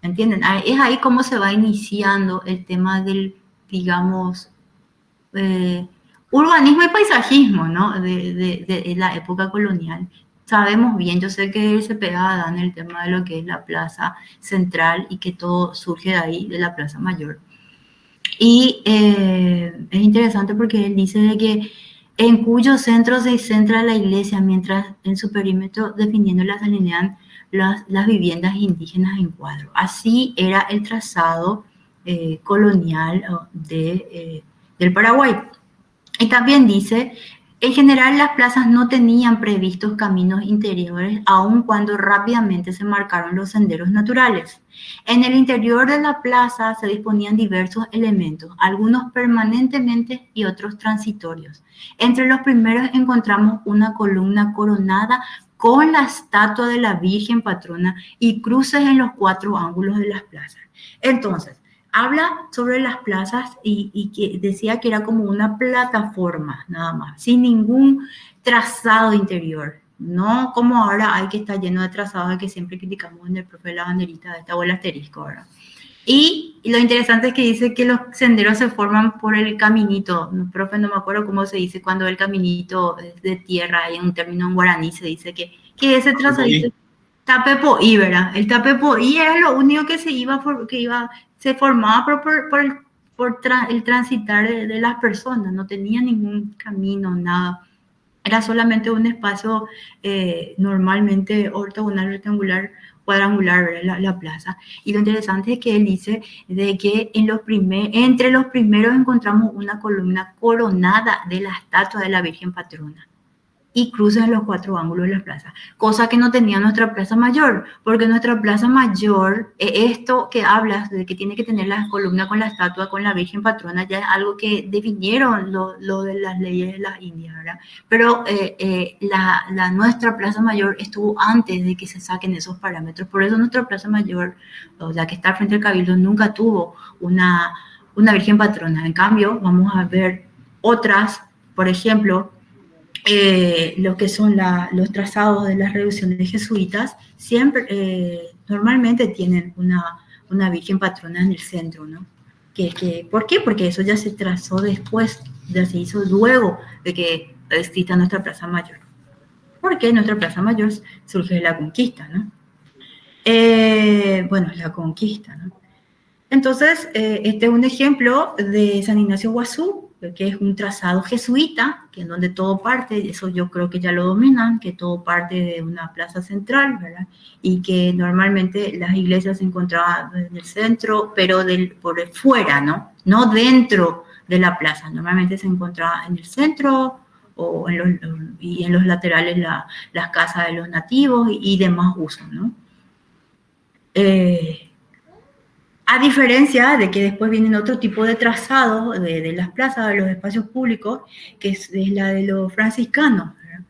¿Entienden? Es ahí como se va iniciando el tema del, digamos, urbanismo y paisajismo, ¿no? De la época colonial. Sabemos bien, yo sé que él se pegaba en el tema de lo que es la plaza central y que todo surge de ahí, de la plaza mayor. Y es interesante porque él dice de que en cuyo centro se centra la iglesia, mientras en su perímetro definiéndolas se alinean las viviendas indígenas en cuadro. Así era el trazado colonial del Paraguay. Y también dice, en general las plazas no tenían previstos caminos interiores, aun cuando rápidamente se marcaron los senderos naturales. En el interior de la plaza se disponían diversos elementos, algunos permanentemente y otros transitorios. Entre los primeros encontramos una columna coronada con la estatua de la Virgen Patrona y cruces en los 4 ángulos de las plazas. Entonces, habla sobre las plazas y que decía que era como una plataforma, nada más, sin ningún trazado interior. No como ahora hay que estar lleno de trazados, que siempre criticamos en el profe de la banderita de esta o el asterisco, ¿verdad? Y lo interesante es que dice que los senderos se forman por el caminito. Profe, no me acuerdo cómo se dice cuando el caminito es de tierra, hay un término en guaraní, se dice que ese trazadito... Tapepoí, ¿verdad? El Tapepoí era lo único que se formaba por el transitar de las personas, no tenía ningún camino, nada. Era solamente un espacio normalmente ortogonal, rectangular, cuadrangular, ¿verdad? La plaza. Y lo interesante es que él dice de que entre los primeros encontramos una columna coronada de la estatua de la Virgen Patrona y cruces en los 4 ángulos de la plaza, cosa que no tenía nuestra plaza mayor, porque nuestra plaza mayor, esto que hablas de que tiene que tener la columna con la estatua, con la Virgen Patrona, ya es algo que definieron lo de las leyes de las Indias, ¿verdad? Pero nuestra plaza mayor estuvo antes de que se saquen esos parámetros, por eso nuestra plaza mayor, o sea, que está frente al Cabildo, nunca tuvo una Virgen Patrona. En cambio, vamos a ver otras, por ejemplo, lo que son los trazados de las reducciones jesuitas, siempre, normalmente tienen una Virgen Patrona en el centro, ¿no? ¿Por qué? Porque eso ya se trazó después, ya se hizo luego de que exista nuestra Plaza Mayor. Porque nuestra Plaza Mayor surge de la conquista, ¿no? La conquista, ¿no? Entonces, este es un ejemplo de San Ignacio Guazú, que es un trazado jesuita, que en donde todo parte, eso yo creo que ya lo dominan, que todo parte de una plaza central, ¿verdad? Y que normalmente las iglesias se encontraban en el centro, pero por fuera, ¿no? No dentro de la plaza. Normalmente se encontraba en el centro o y en los laterales las casas de los nativos y demás usos, ¿no? A diferencia de que después vienen otro tipo de trazados de las plazas, de los espacios públicos, que es la de los franciscanos, ¿verdad?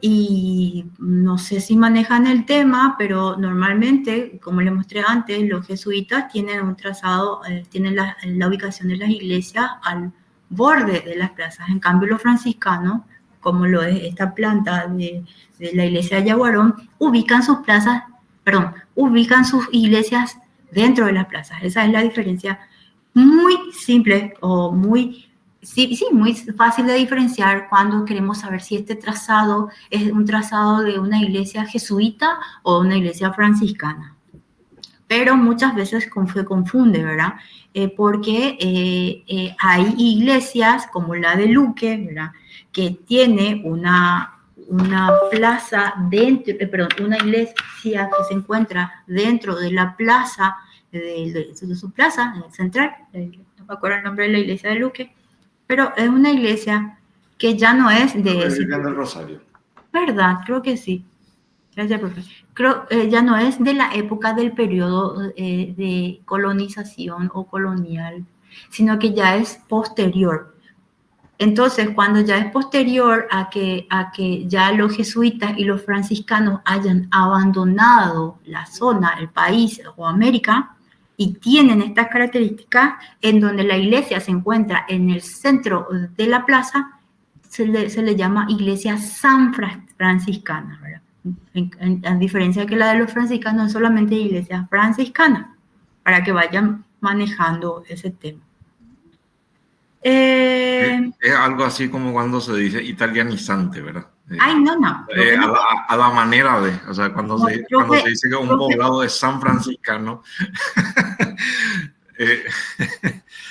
Y no sé si manejan el tema, pero normalmente, como les mostré antes, los jesuitas tienen un trazado, tienen la ubicación de las iglesias al borde de las plazas. En cambio, los franciscanos, como lo es esta planta de la iglesia de Yaguarón, ubican sus iglesias dentro de las plazas. Esa es la diferencia muy simple o muy fácil de diferenciar cuando queremos saber si este trazado es un trazado de una iglesia jesuita o una iglesia franciscana. Pero muchas veces se confunde, ¿verdad? Porque hay iglesias como la de Luque, ¿verdad? Que tiene una plaza dentro, una iglesia que se encuentra dentro de la plaza, de su plaza central, no me acuerdo el nombre de la iglesia de Luque, pero es una iglesia que ya no es de... Virgen del Rosario. ¿Verdad? Creo que sí. Gracias, profe. Creo ya no es de la época del periodo de colonización o colonial, sino que ya es posterior. Entonces, cuando ya es posterior a que ya los jesuitas y los franciscanos hayan abandonado la zona, el país o América, y tienen estas características en donde la iglesia se encuentra en el centro de la plaza, se le llama iglesia san franciscana, ¿verdad? A diferencia que la de los franciscanos, es solamente iglesia franciscana, para que vayan manejando ese tema. Es algo así como cuando se dice italianizante, ¿verdad? Ay, no. A la manera de, o sea, cuando se dice que un poblado es san franciscano, cuando se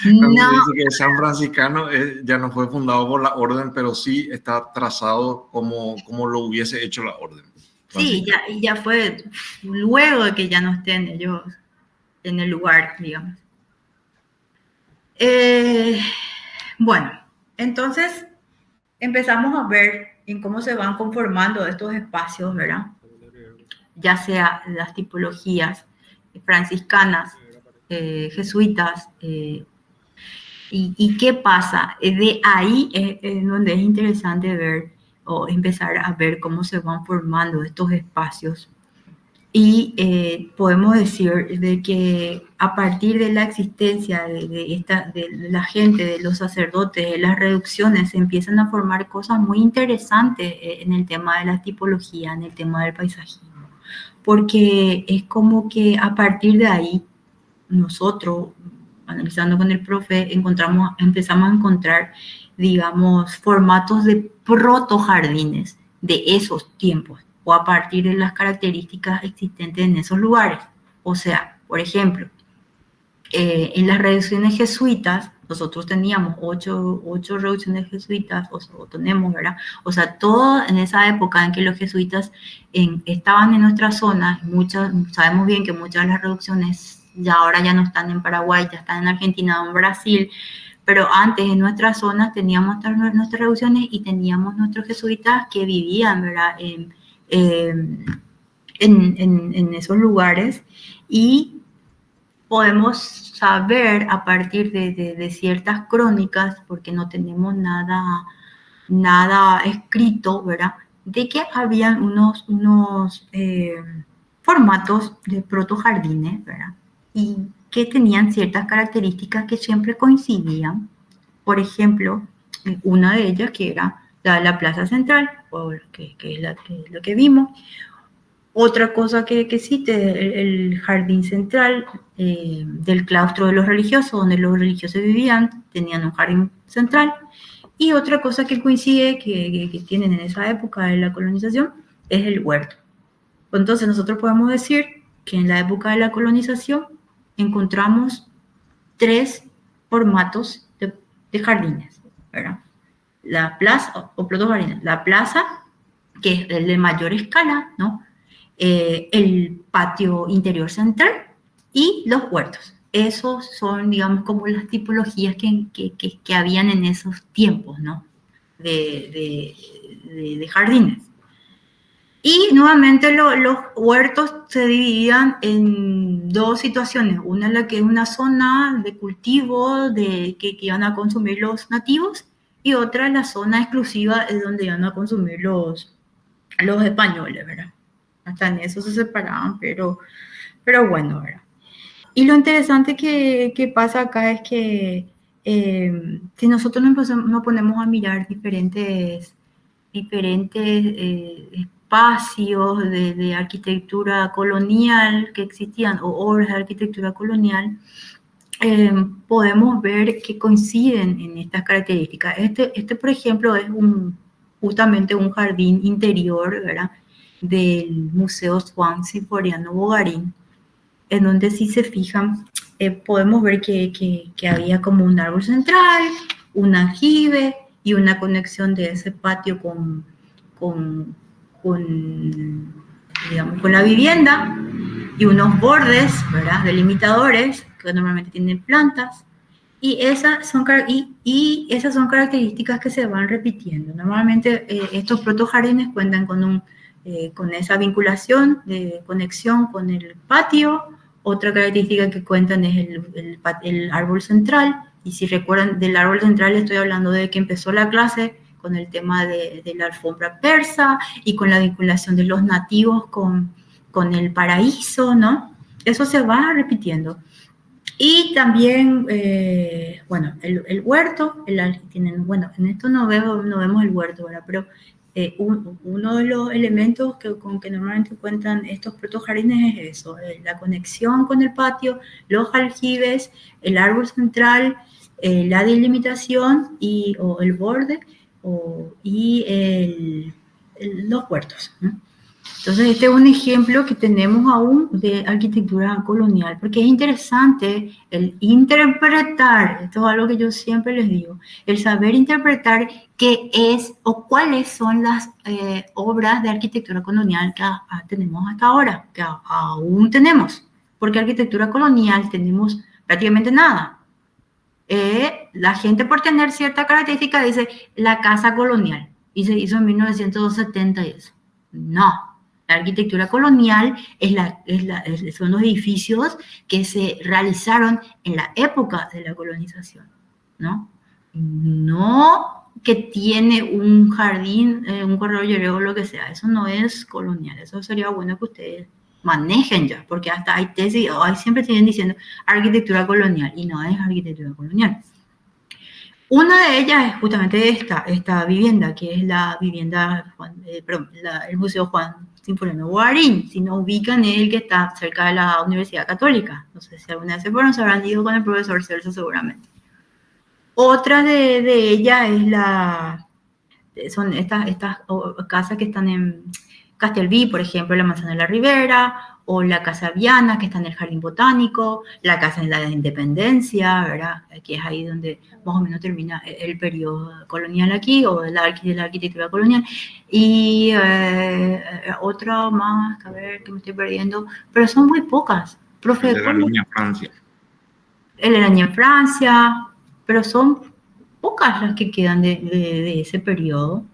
dice que es san franciscano, ya no fue fundado por la orden, pero sí está trazado como lo hubiese hecho la orden. Sí, ya fue luego de que ya no estén ellos en el lugar, digamos. Bueno, entonces empezamos a ver en cómo se van conformando estos espacios, ¿verdad? Ya sea las tipologías franciscanas, jesuitas, y qué pasa. De ahí es donde es interesante ver o empezar a ver cómo se van formando estos espacios. Y podemos decir de que a partir de la existencia de la gente, de los sacerdotes, de las reducciones, se empiezan a formar cosas muy interesantes en el tema de la tipología, en el tema del paisajismo. Porque es como que a partir de ahí, nosotros, analizando con el profe, empezamos a encontrar, digamos, formatos de protojardines de esos tiempos, o a partir de las características existentes en esos lugares. O sea, por ejemplo, en las reducciones jesuitas, nosotros teníamos ocho reducciones jesuitas, o tenemos, ¿verdad? O sea, todo en esa época en que los jesuitas estaban en nuestra zona, sabemos bien que muchas de las reducciones ya ahora ya no están en Paraguay, ya están en Argentina o en Brasil, pero antes en nuestras zonas teníamos nuestras reducciones y teníamos nuestros jesuitas que vivían, ¿verdad? En esos lugares, y podemos saber a partir de ciertas crónicas, porque no tenemos nada escrito, ¿verdad?, de que habían unos formatos de protojardines, ¿verdad?, y que tenían ciertas características que siempre coincidían. Por ejemplo, una de ellas que era la plaza central, o que es lo que vimos. Otra cosa que existe, el jardín central del claustro de los religiosos, donde los religiosos vivían, tenían un jardín central. Y otra cosa que coincide, que tienen en esa época de la colonización, es el huerto. Entonces nosotros podemos decir que en la época de la colonización encontramos 3 formatos de jardines, ¿verdad? La plaza, o protojardines, la plaza, que es el de mayor escala, ¿no? El patio interior central y los huertos. esos son, digamos, como las tipologías que habían en esos tiempos, ¿no? De jardines. Y nuevamente los huertos se dividían en dos situaciones. Una en la que es una zona de cultivo que iban a consumir los nativos, y otra la zona exclusiva es donde iban a consumir los españoles, ¿verdad? Hasta en eso se separaban, pero bueno, ¿verdad? Y lo interesante que pasa acá es que si nosotros nos ponemos a mirar diferentes espacios de arquitectura colonial que existían, o obras de arquitectura colonial, podemos ver que coinciden en estas características. Este por ejemplo, es justamente un jardín interior, ¿verdad?, del Museo Juan Siforiano Bogarín, en donde, si se fijan, podemos ver que había como un árbol central, un aljibe y una conexión de ese patio digamos, con la vivienda, y unos bordes, ¿verdad?, delimitadores que normalmente tienen plantas. Y esas son características que se van repitiendo. Normalmente estos protojardines cuentan con esa vinculación de conexión con el patio. Otra característica que cuentan es el árbol central. Y si recuerdan, del árbol central estoy hablando de que empezó la clase con el tema de la alfombra persa y con la vinculación de los nativos con el paraíso, ¿no? Eso se va repitiendo. Y también, bueno, el huerto, bueno, en esto no vemos el huerto, ¿verdad? Pero uno de los elementos con que normalmente cuentan estos protojardines es eso, la conexión con el patio, los aljibes, el árbol central, la delimitación o el borde y los huertos, ¿no? Entonces, este es un ejemplo que tenemos aún de arquitectura colonial, porque es interesante el interpretar, esto es algo que yo siempre les digo, el saber interpretar qué es o cuáles son las obras de arquitectura colonial que tenemos hasta ahora, que aún tenemos, porque arquitectura colonial tenemos prácticamente nada. La gente, por tener cierta característica, dice la casa colonial, y se hizo en 1970 y eso. No. La arquitectura colonial son los edificios que se realizaron en la época de la colonización, ¿no? No que tiene un jardín, un corredor llorero o lo que sea. Eso no es colonial. Eso sería bueno que ustedes manejen ya, porque hasta hay tesis, siempre siguen diciendo arquitectura colonial, y no es arquitectura colonial. Una de ellas es justamente esta vivienda, que es la vivienda, el Museo Juan Siforiano Bogarín. Si no ubican, es el que está cerca de la Universidad Católica. No sé si alguna vez se habrán ido con el profesor Celso seguramente. Otra de ellas son estas casas que están en Castelví, por ejemplo, la Manzana de la Ribera, o la Casa Viana, que está en el Jardín Botánico, la Casa de la Independencia, ¿verdad?, que es ahí donde más o menos termina el periodo colonial aquí, o de la arquitectura colonial. Y otra más, a ver, que me estoy perdiendo, pero son muy pocas. Profe, el de la Niña Francia. El de la Niña Francia, pero son pocas las que quedan de ese periodo.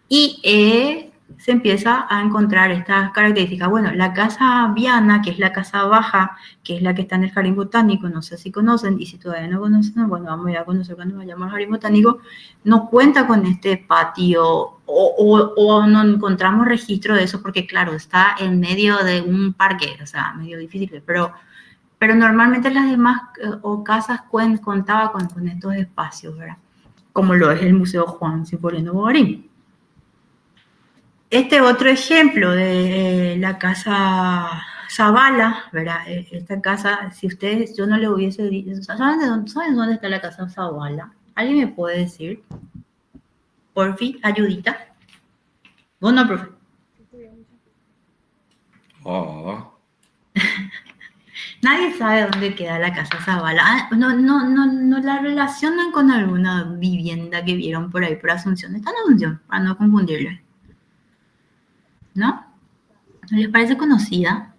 Y se empieza a encontrar estas características. Bueno, la Casa Viana, que es la casa baja, que es la que está en el Jardín Botánico, no sé si conocen, y si todavía no conocen, bueno, vamos a ir a conocer cuando vayamos al Jardín Botánico, no cuenta con este patio, o no encontramos registro de eso, porque claro, está en medio de un parque, o sea, medio difícil, pero normalmente las demás casas contaban con estos espacios, ¿verdad? Como lo es el Museo Juan Siforiano Bogarín. Este otro ejemplo de la casa Zavala, ¿verdad? Esta casa, si ustedes, yo no le hubiese dicho, ¿saben dónde está la casa Zavala? ¿Alguien me puede decir? Por fin, ayudita. ¿Vos no, profe? Oh. Nadie sabe dónde queda la casa Zavala. No la relacionan con alguna vivienda que vieron por ahí por Asunción. Está en Asunción, para no confundirles. ¿No? ¿No les parece conocida?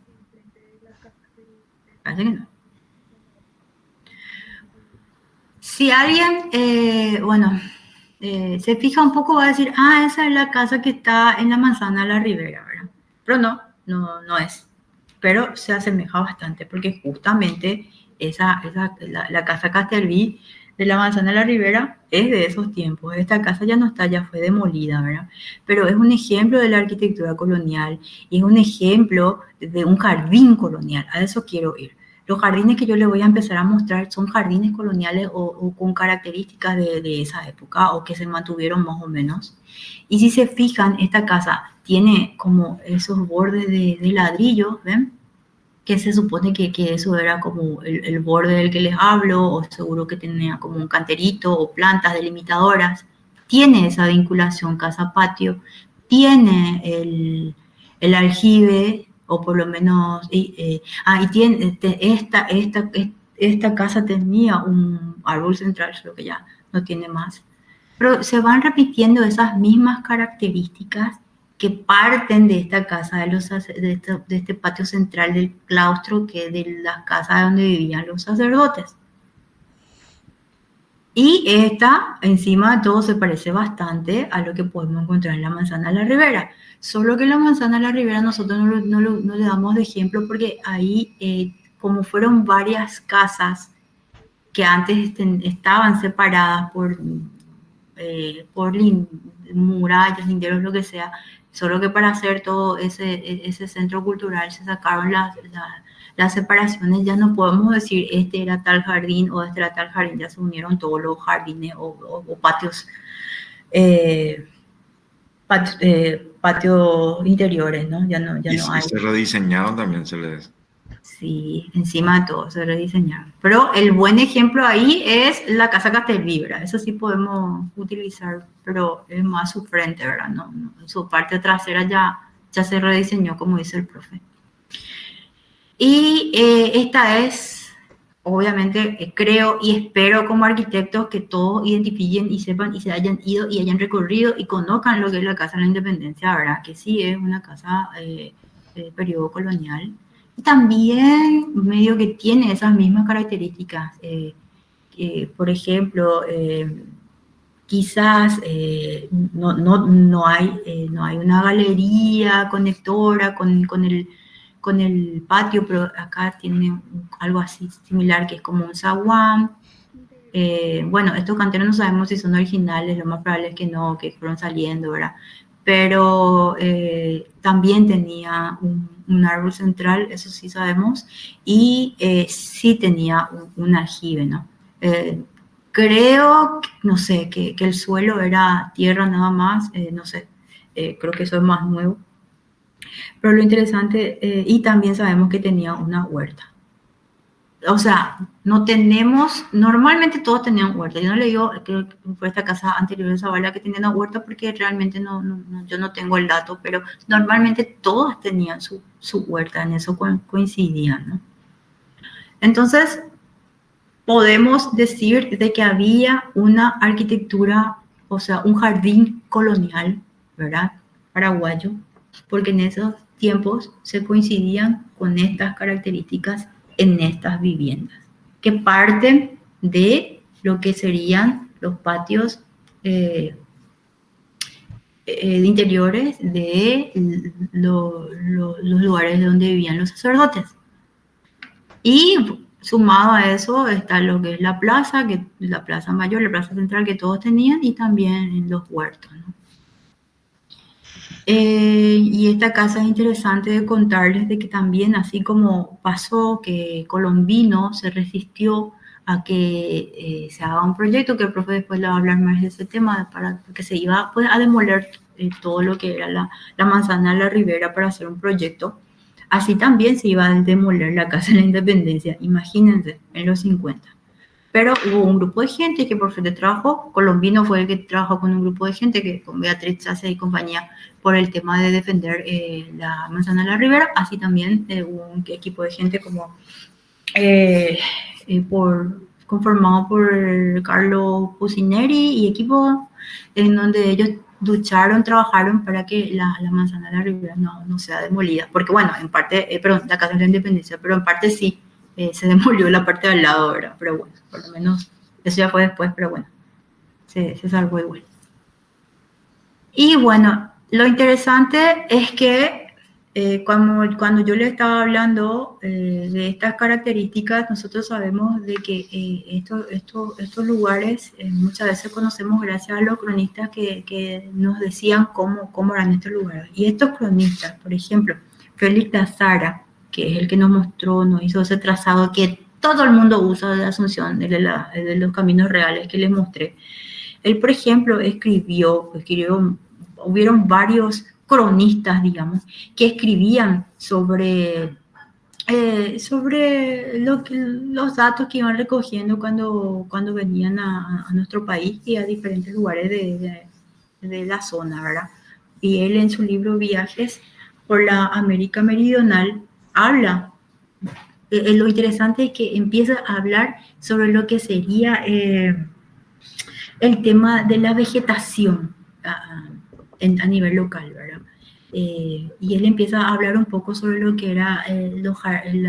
Parece que no. Si alguien, se fija un poco, va a decir, esa es la casa que está en la Manzana de la Ribera, ¿verdad? Pero no es. Pero se asemeja bastante porque justamente la casa Castelví de la Manzana de la Ribera es de esos tiempos. Esta casa ya no está, ya fue demolida, ¿verdad? Pero es un ejemplo de la arquitectura colonial y es un ejemplo de un jardín colonial. A eso quiero ir. Los jardines que yo les voy a empezar a mostrar son jardines coloniales o con características de esa época o que se mantuvieron más o menos. Y si se fijan, esta casa tiene como esos bordes de ladrillo, ¿ven? Que se supone que eso era como el borde del que les hablo, o seguro que tenía como un canterito o plantas delimitadoras. Tiene esa vinculación casa-patio, tiene el aljibe, o por lo menos, y tiene, esta casa tenía un árbol central, creo que ya no tiene más. Pero se van repitiendo esas mismas características que parten de esta casa, de este patio central del claustro, que de las casas donde vivían los sacerdotes. Y esta, encima de todo, se parece bastante a lo que podemos encontrar en la Manzana de la Ribera. Solo que en la Manzana de la Ribera nosotros no le damos de ejemplo porque ahí, como fueron varias casas que antes estaban separadas por murallas, linderos, lo que sea, solo que para hacer todo ese centro cultural se sacaron las separaciones. Ya no podemos decir este era tal jardín o este era tal jardín, ya se unieron todos los jardines o patios, patios interiores, ¿no? Ya no hay. Se rediseñaron también, se les... Sí, encima de todo se rediseñaron. Pero el buen ejemplo ahí es la casa Castelví, ¿verdad? Eso sí podemos utilizar, pero es más su frente, ¿verdad? No, su parte trasera ya se rediseñó, como dice el profe. Y esta es, obviamente, creo y espero como arquitectos que todos identifiquen y sepan y se hayan ido y hayan recorrido y conozcan lo que es la Casa de la Independencia, ¿verdad? Que sí es una casa de periodo colonial. También medio que tiene esas mismas características. Por ejemplo, quizás no hay una galería conectora con el patio, pero acá tiene algo así similar, que es como un zaguán. Bueno, estos canteros no sabemos si son originales, lo más probable es que no, que fueron saliendo, ¿verdad? Pero también tenía un árbol central, eso sí sabemos, y sí tenía un aljibe, ¿no? Creo, no sé, que el suelo era tierra nada más, no sé, creo que eso es más nuevo. Pero lo interesante, y también sabemos que tenía una huerta. O sea, no tenemos, normalmente todos tenían huerta. Yo no le digo que fue esta casa anterior de Zavala que tenía una huerta porque realmente yo no tengo el dato, pero normalmente todos tenían su huerta, en eso coincidían, ¿no? Entonces, podemos decir de que había una arquitectura, o sea, un jardín colonial, ¿verdad? Paraguayo, porque en esos tiempos se coincidían con estas características en estas viviendas, que parten de lo que serían los patios interiores de los lugares donde vivían los sacerdotes. Y sumado a eso está lo que es la plaza mayor, la plaza central que todos tenían, y también los huertos, ¿no? Y esta casa es interesante de contarles de que también, así como pasó que Colombino se resistió a que se haga un proyecto, que el profe después le va a hablar más de ese tema, porque se iba pues, a demoler todo lo que era la Manzana de la Ribera para hacer un proyecto. Así también se iba a demoler la Casa de la Independencia, imagínense, en los 50. Pero hubo un grupo de gente que por suerte trabajó. Colombino fue el que trabajó con un grupo de gente, que con Beatriz Chase y compañía, por el tema de defender la Manzana de la Ribera. Así también hubo un equipo de gente como conformado por Carlos Pusineri y equipo en donde ellos lucharon, trabajaron para que la Manzana de la Ribera no sea demolida. Porque bueno, en parte, la Casa de la Independencia, pero en parte sí, se demolió la parte de al lado, ¿verdad? Pero bueno, por lo menos Eso ya fue después, pero bueno, se salvó igual. Y bueno, lo interesante es que cuando yo le estaba hablando de estas características, nosotros sabemos de que estos lugares muchas veces conocemos gracias a los cronistas que nos decían cómo eran estos lugares. Y estos cronistas, por ejemplo, Félix de Azara, que es el que nos hizo ese trazado que todo el mundo usa de Asunción, de los caminos reales que les mostré. Él, por ejemplo, hubieron varios cronistas, digamos, que escribían sobre los datos que iban recogiendo cuando venían a nuestro país y a diferentes lugares de la zona, ¿verdad? Y él en su libro Viajes por la América Meridional habla. Lo interesante es que empieza a hablar sobre lo que sería el tema de la vegetación a nivel local, ¿verdad? Y él empieza a hablar un poco sobre lo que era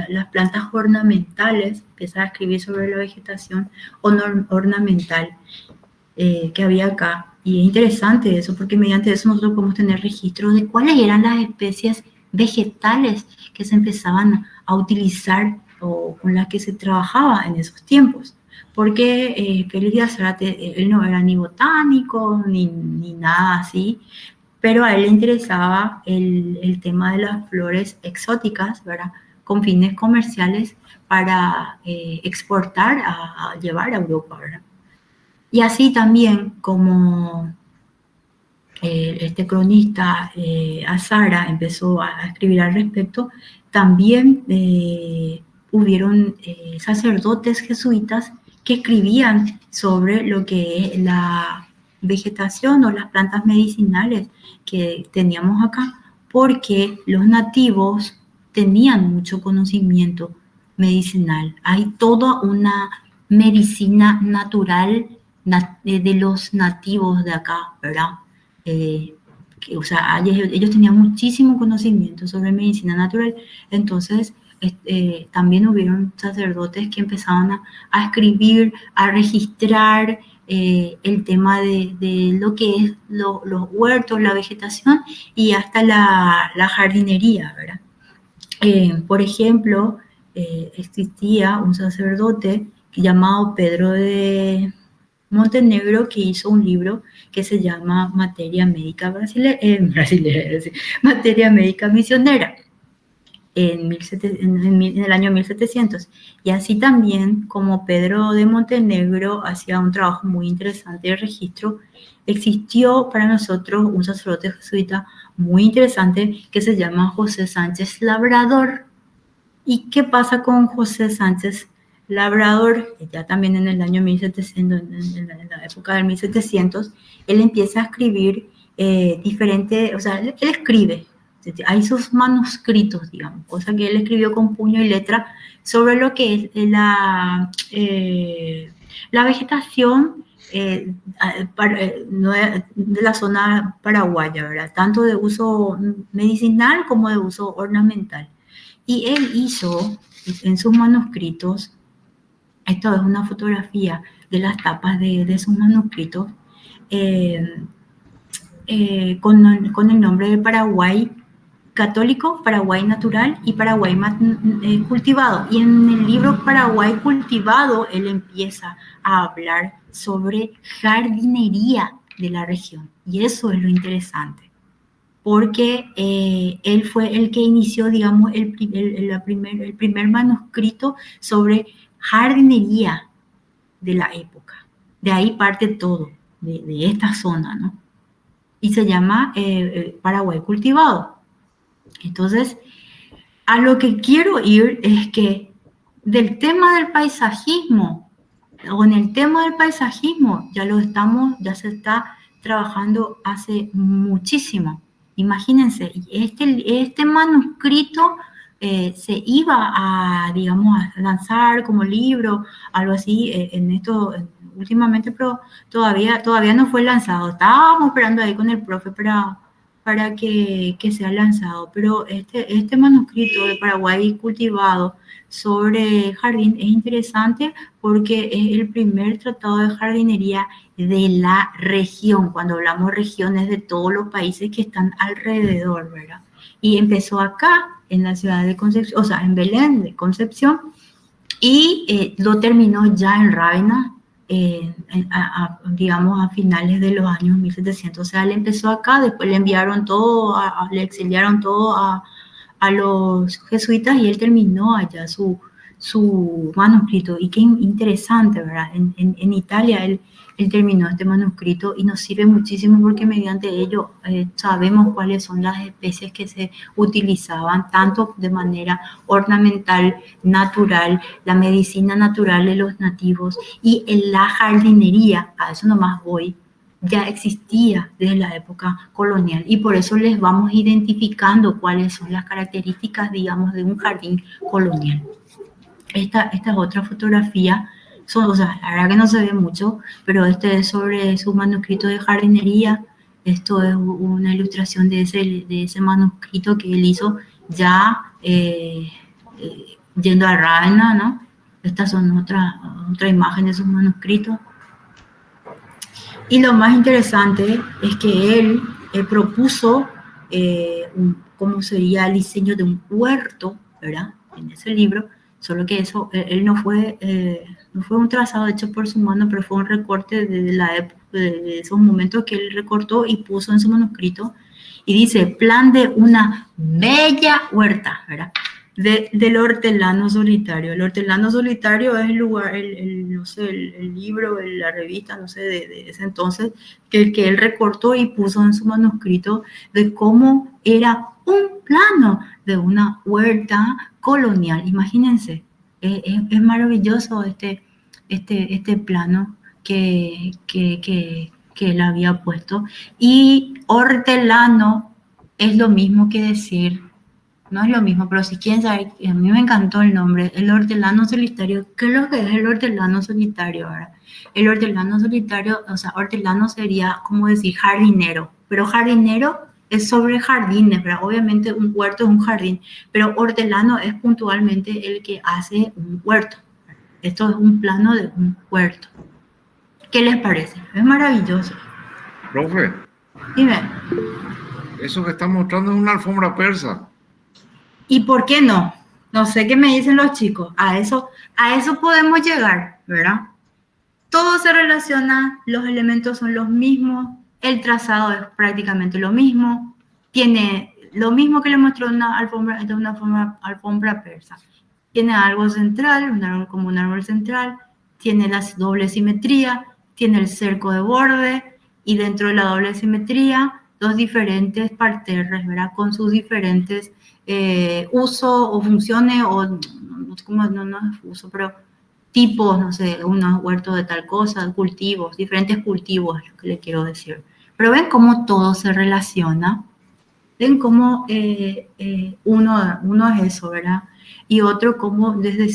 las plantas ornamentales, empieza a escribir sobre la vegetación ornamental que había acá. Y es interesante eso, porque mediante eso nosotros podemos tener registros de cuáles eran las especies vegetales que se empezaban a utilizar o con las que se trabajaba en esos tiempos. Porque Félix de Azara, él no era ni botánico ni nada así, pero a él le interesaba el tema de las flores exóticas, ¿verdad? Con fines comerciales para exportar a llevar a Europa, ¿verdad? Y así también como este cronista Azara empezó a escribir al respecto, también hubieron sacerdotes jesuitas que escribían sobre lo que es la vegetación o las plantas medicinales que teníamos acá, porque los nativos tenían mucho conocimiento medicinal. Hay toda una medicina natural de los nativos de acá, ¿verdad? O sea, ellos tenían muchísimo conocimiento sobre medicina natural, entonces también hubieron sacerdotes que empezaban a escribir, a registrar el tema de lo que es los huertos, la vegetación y hasta la jardinería, ¿verdad? Por ejemplo, existía un sacerdote llamado Pedro de Montenegro que hizo un libro que se llama Materia Médica Materia Médica Misionera en el año 1700. Y así también como Pedro de Montenegro hacía un trabajo muy interesante de registro, existió para nosotros un sacerdote jesuita muy interesante que se llama José Sánchez Labrador. ¿Y qué pasa con José Sánchez Labrador? Ya también en el año 1700, en la época del 1700, él empieza a escribir diferentes, o sea, él escribe, hay sus manuscritos, digamos, cosa que él escribió con puño y letra sobre lo que es la vegetación de la zona paraguaya, ¿verdad? Tanto de uso medicinal como de uso ornamental. Y él hizo en sus manuscritos, esto es una fotografía de las tapas de sus manuscritos, con el nombre de Paraguay Católico, Paraguay Natural y Paraguay Cultivado. Y en el libro Paraguay Cultivado, él empieza a hablar sobre jardinería de la región. Y eso es lo interesante, porque él fue el que inició, digamos, el primer manuscrito sobre jardinería de la época. De ahí parte todo, de esta zona, ¿no? Y se llama Paraguay Cultivado. Entonces, a lo que quiero ir es que del tema del paisajismo, o en el tema del paisajismo, ya se está trabajando hace muchísimo. Imagínense, este manuscrito se iba a, digamos, a lanzar como libro, algo así, últimamente, pero todavía no fue lanzado. Estábamos esperando ahí con el profe para que sea lanzado. Pero este manuscrito de Paraguay cultivado sobre jardín es interesante porque es el primer tratado de jardinería de la región. Cuando hablamos regiones, de todos los países que están alrededor, ¿verdad? Y empezó acá, en la ciudad de Concepción, o sea, en Belén de Concepción, y lo terminó ya en Rávena, digamos, a finales de los años 1700. O sea, él empezó acá, después le enviaron todo, le exiliaron todo a los jesuitas y él terminó allá su manuscrito. Y qué interesante, ¿verdad? En Italia él terminó este manuscrito y nos sirve muchísimo porque mediante ello sabemos cuáles son las especies que se utilizaban, tanto de manera ornamental, natural, la medicina natural de los nativos y en la jardinería, a eso nomás voy, ya existía desde la época colonial y por eso les vamos identificando cuáles son las características, digamos, de un jardín colonial. Esta es otra fotografía, o sea, la verdad que no se ve mucho, pero este es sobre su manuscrito de jardinería. Esto es una ilustración de ese manuscrito que él hizo ya yendo a Rávena, ¿no? Estas son otra imagen de sus manuscritos. Y lo más interesante es que él propuso cómo sería el diseño de un huerto, ¿verdad? En ese libro, solo que eso, él no fue un trazado hecho por su mano, pero fue un recorte de la época, de esos momentos que él recortó y puso en su manuscrito. Y dice, plan de una bella huerta, ¿verdad? Del hortelano solitario. El hortelano solitario es el lugar, no sé, el libro, la revista, no sé, de ese entonces, que él recortó y puso en su manuscrito de cómo era un plano de una huerta colonial. Imagínense, es maravilloso este plano que él había puesto. Y hortelano es lo mismo que decir, no es lo mismo, pero si quieren saber, a mí me encantó el nombre, el hortelano solitario. ¿Qué es lo que es el hortelano solitario ahora? El hortelano solitario, o sea, hortelano sería como decir jardinero, pero jardinero es sobre jardines, ¿verdad? Obviamente un huerto es un jardín, pero hortelano es puntualmente el que hace un huerto. Esto es un plano de un huerto. ¿Qué les parece? Es maravilloso. Profe. Dime. Eso que está mostrando es una alfombra persa. ¿Y por qué no? No sé qué me dicen los chicos. A eso podemos llegar, ¿verdad? Todo se relaciona, los elementos son los mismos, el trazado es prácticamente lo mismo, tiene lo mismo que le mostró una alfombra persa. Tiene algo central, como un árbol central, tiene la doble simetría, tiene el cerco de borde y dentro de la doble simetría dos diferentes parterres, ¿verdad? Con sus diferentes usos o funciones, o no es uso, pero tipos, no sé, unos huertos de tal cosa, cultivos, diferentes cultivos, es lo que le quiero decir. Pero ven cómo todo se relaciona, ven cómo uno es eso, ¿verdad? Y otro como desde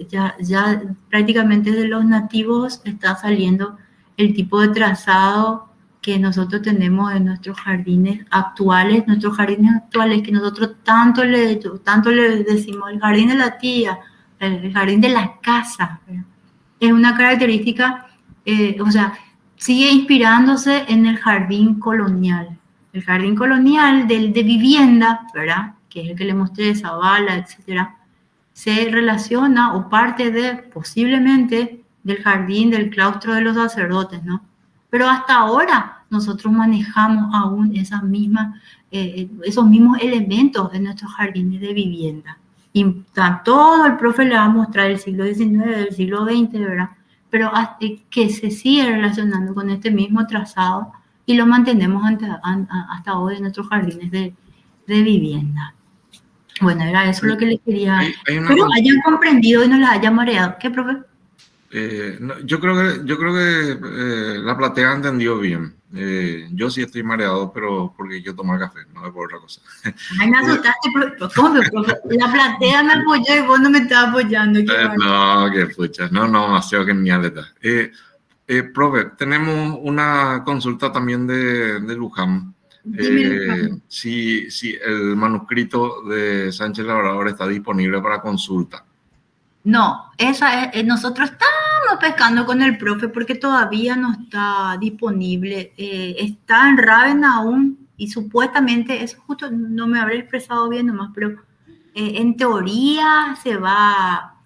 ya prácticamente de los nativos está saliendo el tipo de trazado que nosotros tenemos en nuestros jardines actuales que nosotros tanto le decimos, el jardín de la tía, el jardín de la casa, ¿verdad? Es una característica, o sea, sigue inspirándose en el jardín colonial. El jardín colonial de vivienda, ¿verdad? Que es el que le mostré, Zavala, etcétera, se relaciona o parte de, posiblemente, del jardín del claustro de los sacerdotes, ¿no? Pero hasta ahora nosotros manejamos aún esos mismos elementos en nuestros jardines de vivienda. Y todo el profe le va a mostrar del siglo XIX, del siglo XX, ¿verdad? Pero que se sigue relacionando con este mismo trazado y lo mantenemos hasta hoy en nuestros jardines de vivienda. Bueno, era eso lo que les quería... Pero hayan comprendido y no les haya mareado. ¿Qué, profe? Yo creo que la platea entendió bien. Yo sí estoy mareado, pero porque yo tomé café, no es por otra cosa. Ay, me asustaste, ¿cómo, profe? La platea me apoyó y vos no me estás apoyando. No, qué pucha. No, demasiado genial está. Profe, tenemos una consulta también de Luján. Dímelo, Pablo. Si el manuscrito de Sánchez Labrador está disponible para consulta. No, nosotros estamos pescando con el profe porque todavía no está disponible. Está en Raven aún y supuestamente, eso justo no me habré expresado bien nomás, pero en teoría se va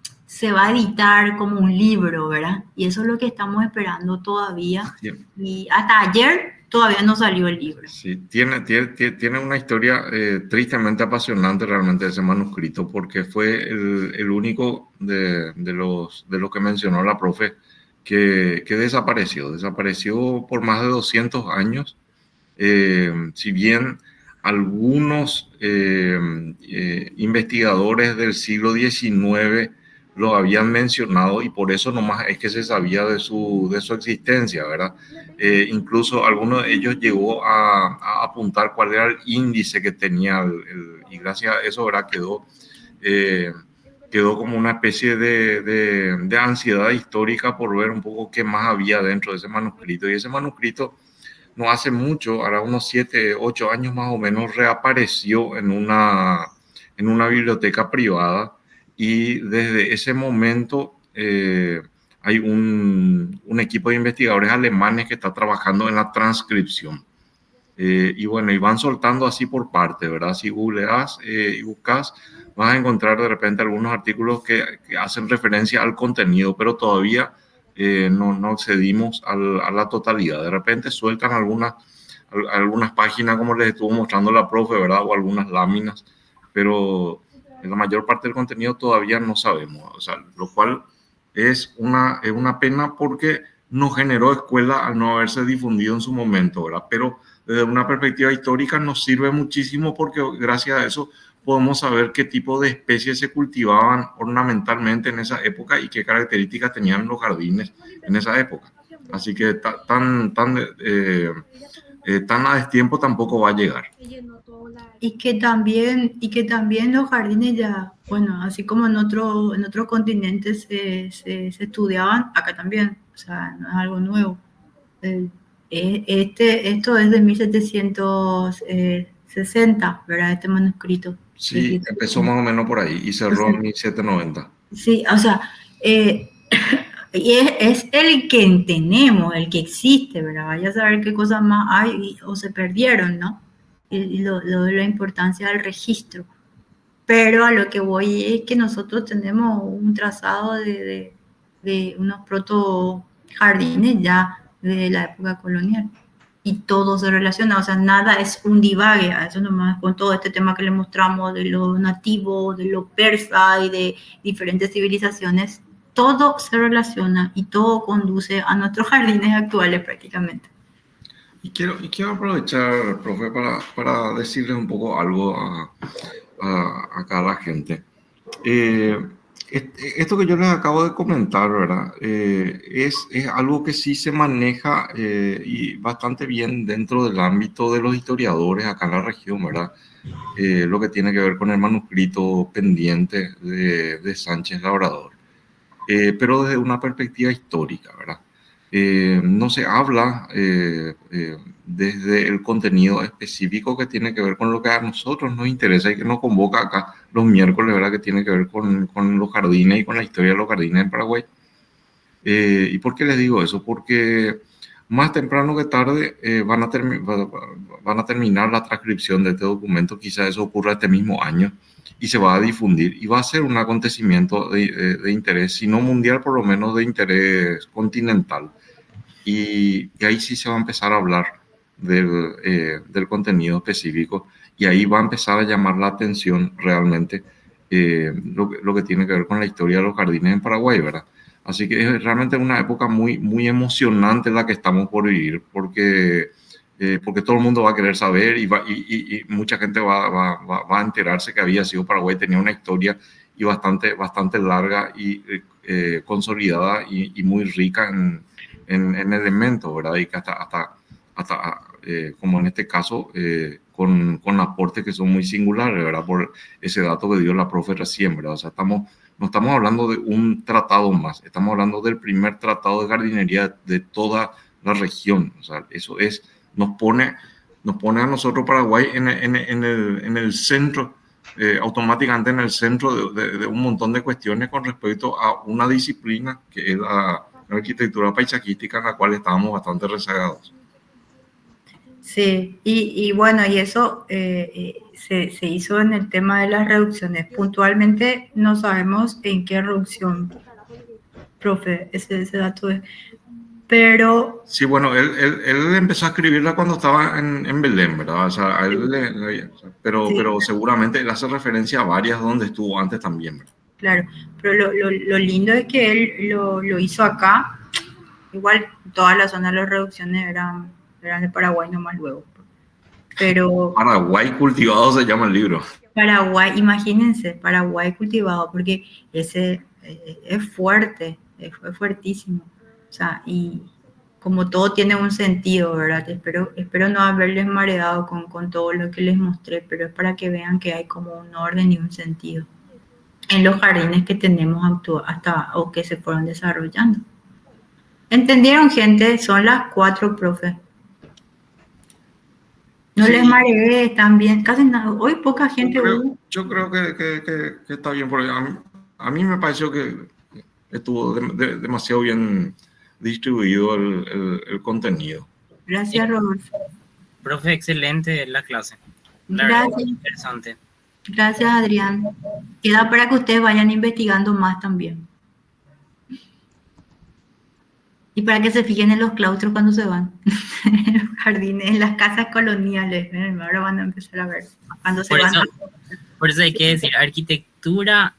a editar como un libro, ¿verdad? Y eso es lo que estamos esperando todavía. Bien. Y hasta ayer todavía no salió el libro. Sí, tiene una historia tristemente apasionante realmente ese manuscrito, porque fue el único de los que mencionó la profe que desapareció por más de 200 años. Si bien algunos investigadores del siglo XIX lo habían mencionado y por eso nomás es que se sabía de su existencia, ¿verdad? Incluso alguno de ellos llegó a apuntar cuál era el índice que tenía y gracias a eso, ¿verdad? Quedó como una especie de ansiedad histórica por ver un poco qué más había dentro de ese manuscrito. Y ese manuscrito no hace mucho, ahora unos 7, 8 años más o menos, reapareció en una biblioteca privada y desde ese momento hay un equipo de investigadores alemanes que está trabajando en la transcripción. Y bueno, y van soltando así por parte, ¿verdad? Si googleas y buscas, vas a encontrar de repente algunos artículos que hacen referencia al contenido, pero todavía no accedimos a la totalidad. De repente sueltan algunas páginas, como les estuvo mostrando la profe, ¿verdad? O algunas láminas, pero en la mayor parte del contenido todavía no sabemos, o sea, lo cual es una pena porque no generó escuela al no haberse difundido en su momento, ¿verdad? Pero desde una perspectiva histórica nos sirve muchísimo porque gracias a eso podemos saber qué tipo de especies se cultivaban ornamentalmente en esa época y qué características tenían los jardines en esa época. Así que tan a destiempo tampoco va a llegar. Y que también los jardines ya, bueno, así como en otros continentes se estudiaban, acá también, o sea, no es algo nuevo. Esto es de 1760, ¿verdad? Este manuscrito. Sí, empezó más o menos por ahí y cerró en 1790. Sí, o sea, y es el que tenemos, el que existe, ¿verdad? Vaya a saber qué cosas más hay o se perdieron, ¿no? Y la importancia del registro. Pero a lo que voy es que nosotros tenemos un trazado de unos proto jardines ya de la época colonial. Y todo se relaciona, o sea, nada es un divague, a eso nomás con todo este tema que le mostramos de lo nativo, de lo persa y de diferentes civilizaciones, todo se relaciona y todo conduce a nuestros jardines actuales prácticamente. Y quiero aprovechar, profe, para decirles un poco algo acá a la gente. Esto que yo les acabo de comentar, ¿verdad? Es algo que sí se maneja y bastante bien dentro del ámbito de los historiadores acá en la región, ¿verdad? Lo que tiene que ver con el manuscrito pendiente de Sánchez Labrador, pero desde una perspectiva histórica, ¿verdad? No se habla desde el contenido específico que tiene que ver con lo que a nosotros nos interesa y que nos convoca acá los miércoles, ¿verdad? Que tiene que ver con los jardines y con la historia de los jardines en Paraguay. ¿Y por qué les digo eso? Porque más temprano que tarde van a terminar la transcripción de este documento, quizás eso ocurra este mismo año, y se va a difundir y va a ser un acontecimiento de interés, si no mundial, por lo menos de interés continental. Y ahí sí se va a empezar a hablar del contenido específico y ahí va a empezar a llamar la atención realmente lo que tiene que ver con la historia de los jardines en Paraguay, ¿verdad? Así que es realmente una época muy, muy emocionante la que estamos por vivir, porque todo el mundo va a querer saber y mucha gente va a enterarse que había sido Paraguay, tenía una historia y bastante larga y consolidada y muy rica en elementos, ¿verdad? Y que hasta como en este caso, con aportes que son muy singulares, ¿verdad? Por ese dato que dio la profe recién, ¿verdad? O sea, no estamos hablando de un tratado más, estamos hablando del primer tratado de jardinería de toda la región. O sea, eso nos pone nos pone a nosotros Paraguay en el centro, automáticamente en el centro de un montón de cuestiones con respecto a una disciplina que es la arquitectura paisajística, en la cual estábamos bastante rezagados. Sí, y bueno, y eso se hizo en el tema de las reducciones. Puntualmente no sabemos en qué reducción, profe, ese dato es. Pero... Sí, bueno, él empezó a escribirla cuando estaba en Belén, ¿verdad? O sea, pero seguramente él hace referencia a varias donde estuvo antes también, ¿verdad? Claro, pero lo lindo es que él lo hizo acá. Igual toda la zona de las reducciones eran de Paraguay nomás luego. Pero Paraguay cultivado se llama el libro. Paraguay, imagínense, Paraguay cultivado, porque ese es fuerte, fue fuertísimo. O sea, y como todo tiene un sentido, ¿verdad? Espero no haberles mareado con todo lo que les mostré, pero es para que vean que hay como un orden y un sentido en los jardines que tenemos hasta o que se fueron desarrollando. ¿Entendieron, gente? Son las 4, profe. No Sí, les mareé, están bien, casi nada. Hoy poca gente hubo. yo creo que está bien, porque a mí me pareció que estuvo demasiado bien distribuido el contenido. Gracias, Rodolfo. Profe, excelente la clase. La verdad, Gracias. interesante. Gracias, Adrián. Queda para que ustedes vayan investigando más también. Y para que se fijen en los claustros cuando se van. En los jardines, en las casas coloniales. Ahora van a empezar a ver. Cuando se van. Por eso hay que decir arquitectura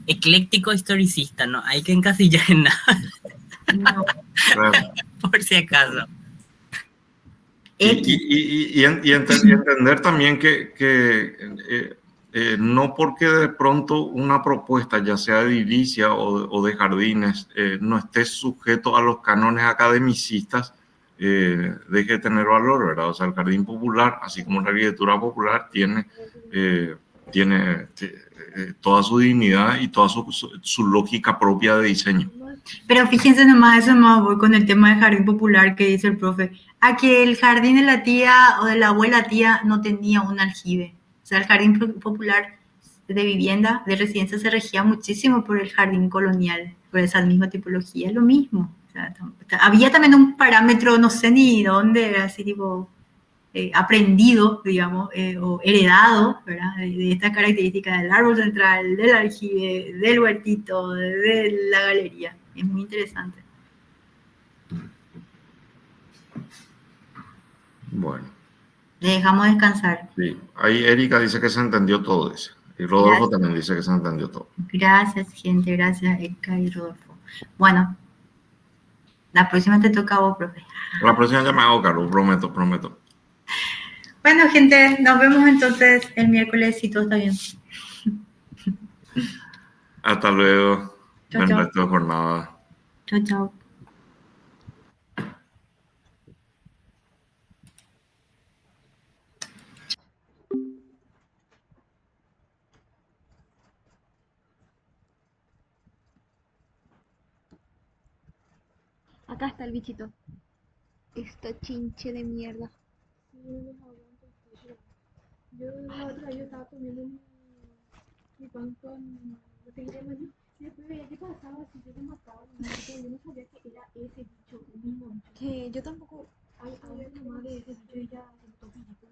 ecléctico historicista, no hay que encasillar en nada. No. Claro. Por si acaso. Y entender también que no porque de pronto una propuesta, ya sea de edilicia o de jardines, no esté sujeto a los cánones academicistas, deje de tener valor, ¿verdad? O sea, el jardín popular, así como la arquitectura popular, tiene toda su dignidad y toda su lógica propia de diseño. Pero fíjense nomás, eso más voy con el tema del jardín popular que dice el profe, a que el jardín de la tía o de la abuela tía no tenía un aljibe. O sea, el jardín popular de vivienda, de residencia, se regía muchísimo por el jardín colonial, por esa misma tipología, es lo mismo. O sea, había también un parámetro, no sé ni dónde, así tipo aprendido, digamos, o heredado, ¿verdad? De esta característica del árbol central, del aljibe, del huertito, de la galería. Es muy interesante. Bueno. Le dejamos descansar. Sí, ahí Erika dice que se entendió todo eso. Y Rodolfo también dice que se entendió todo. Gracias, gente. Gracias, Erika y Rodolfo. Bueno, la próxima te toca a vos, profe. La próxima ya me hago cargo, prometo. Bueno, gente, nos vemos entonces el miércoles si todo está bien. Hasta luego. Chao, Buen chao. resto de jornada. Chao, chao. Acá está el bichito. Esta chinche de mierda. Yo la otra vez yo estaba comiendo mi pan con aceite de maní y después veía que pasaba así, yo me mataba, yo no sabía que era ese bicho, el mismo bicho. Que yo tampoco. Había una mamá de ese bicho y ya se botó pillito.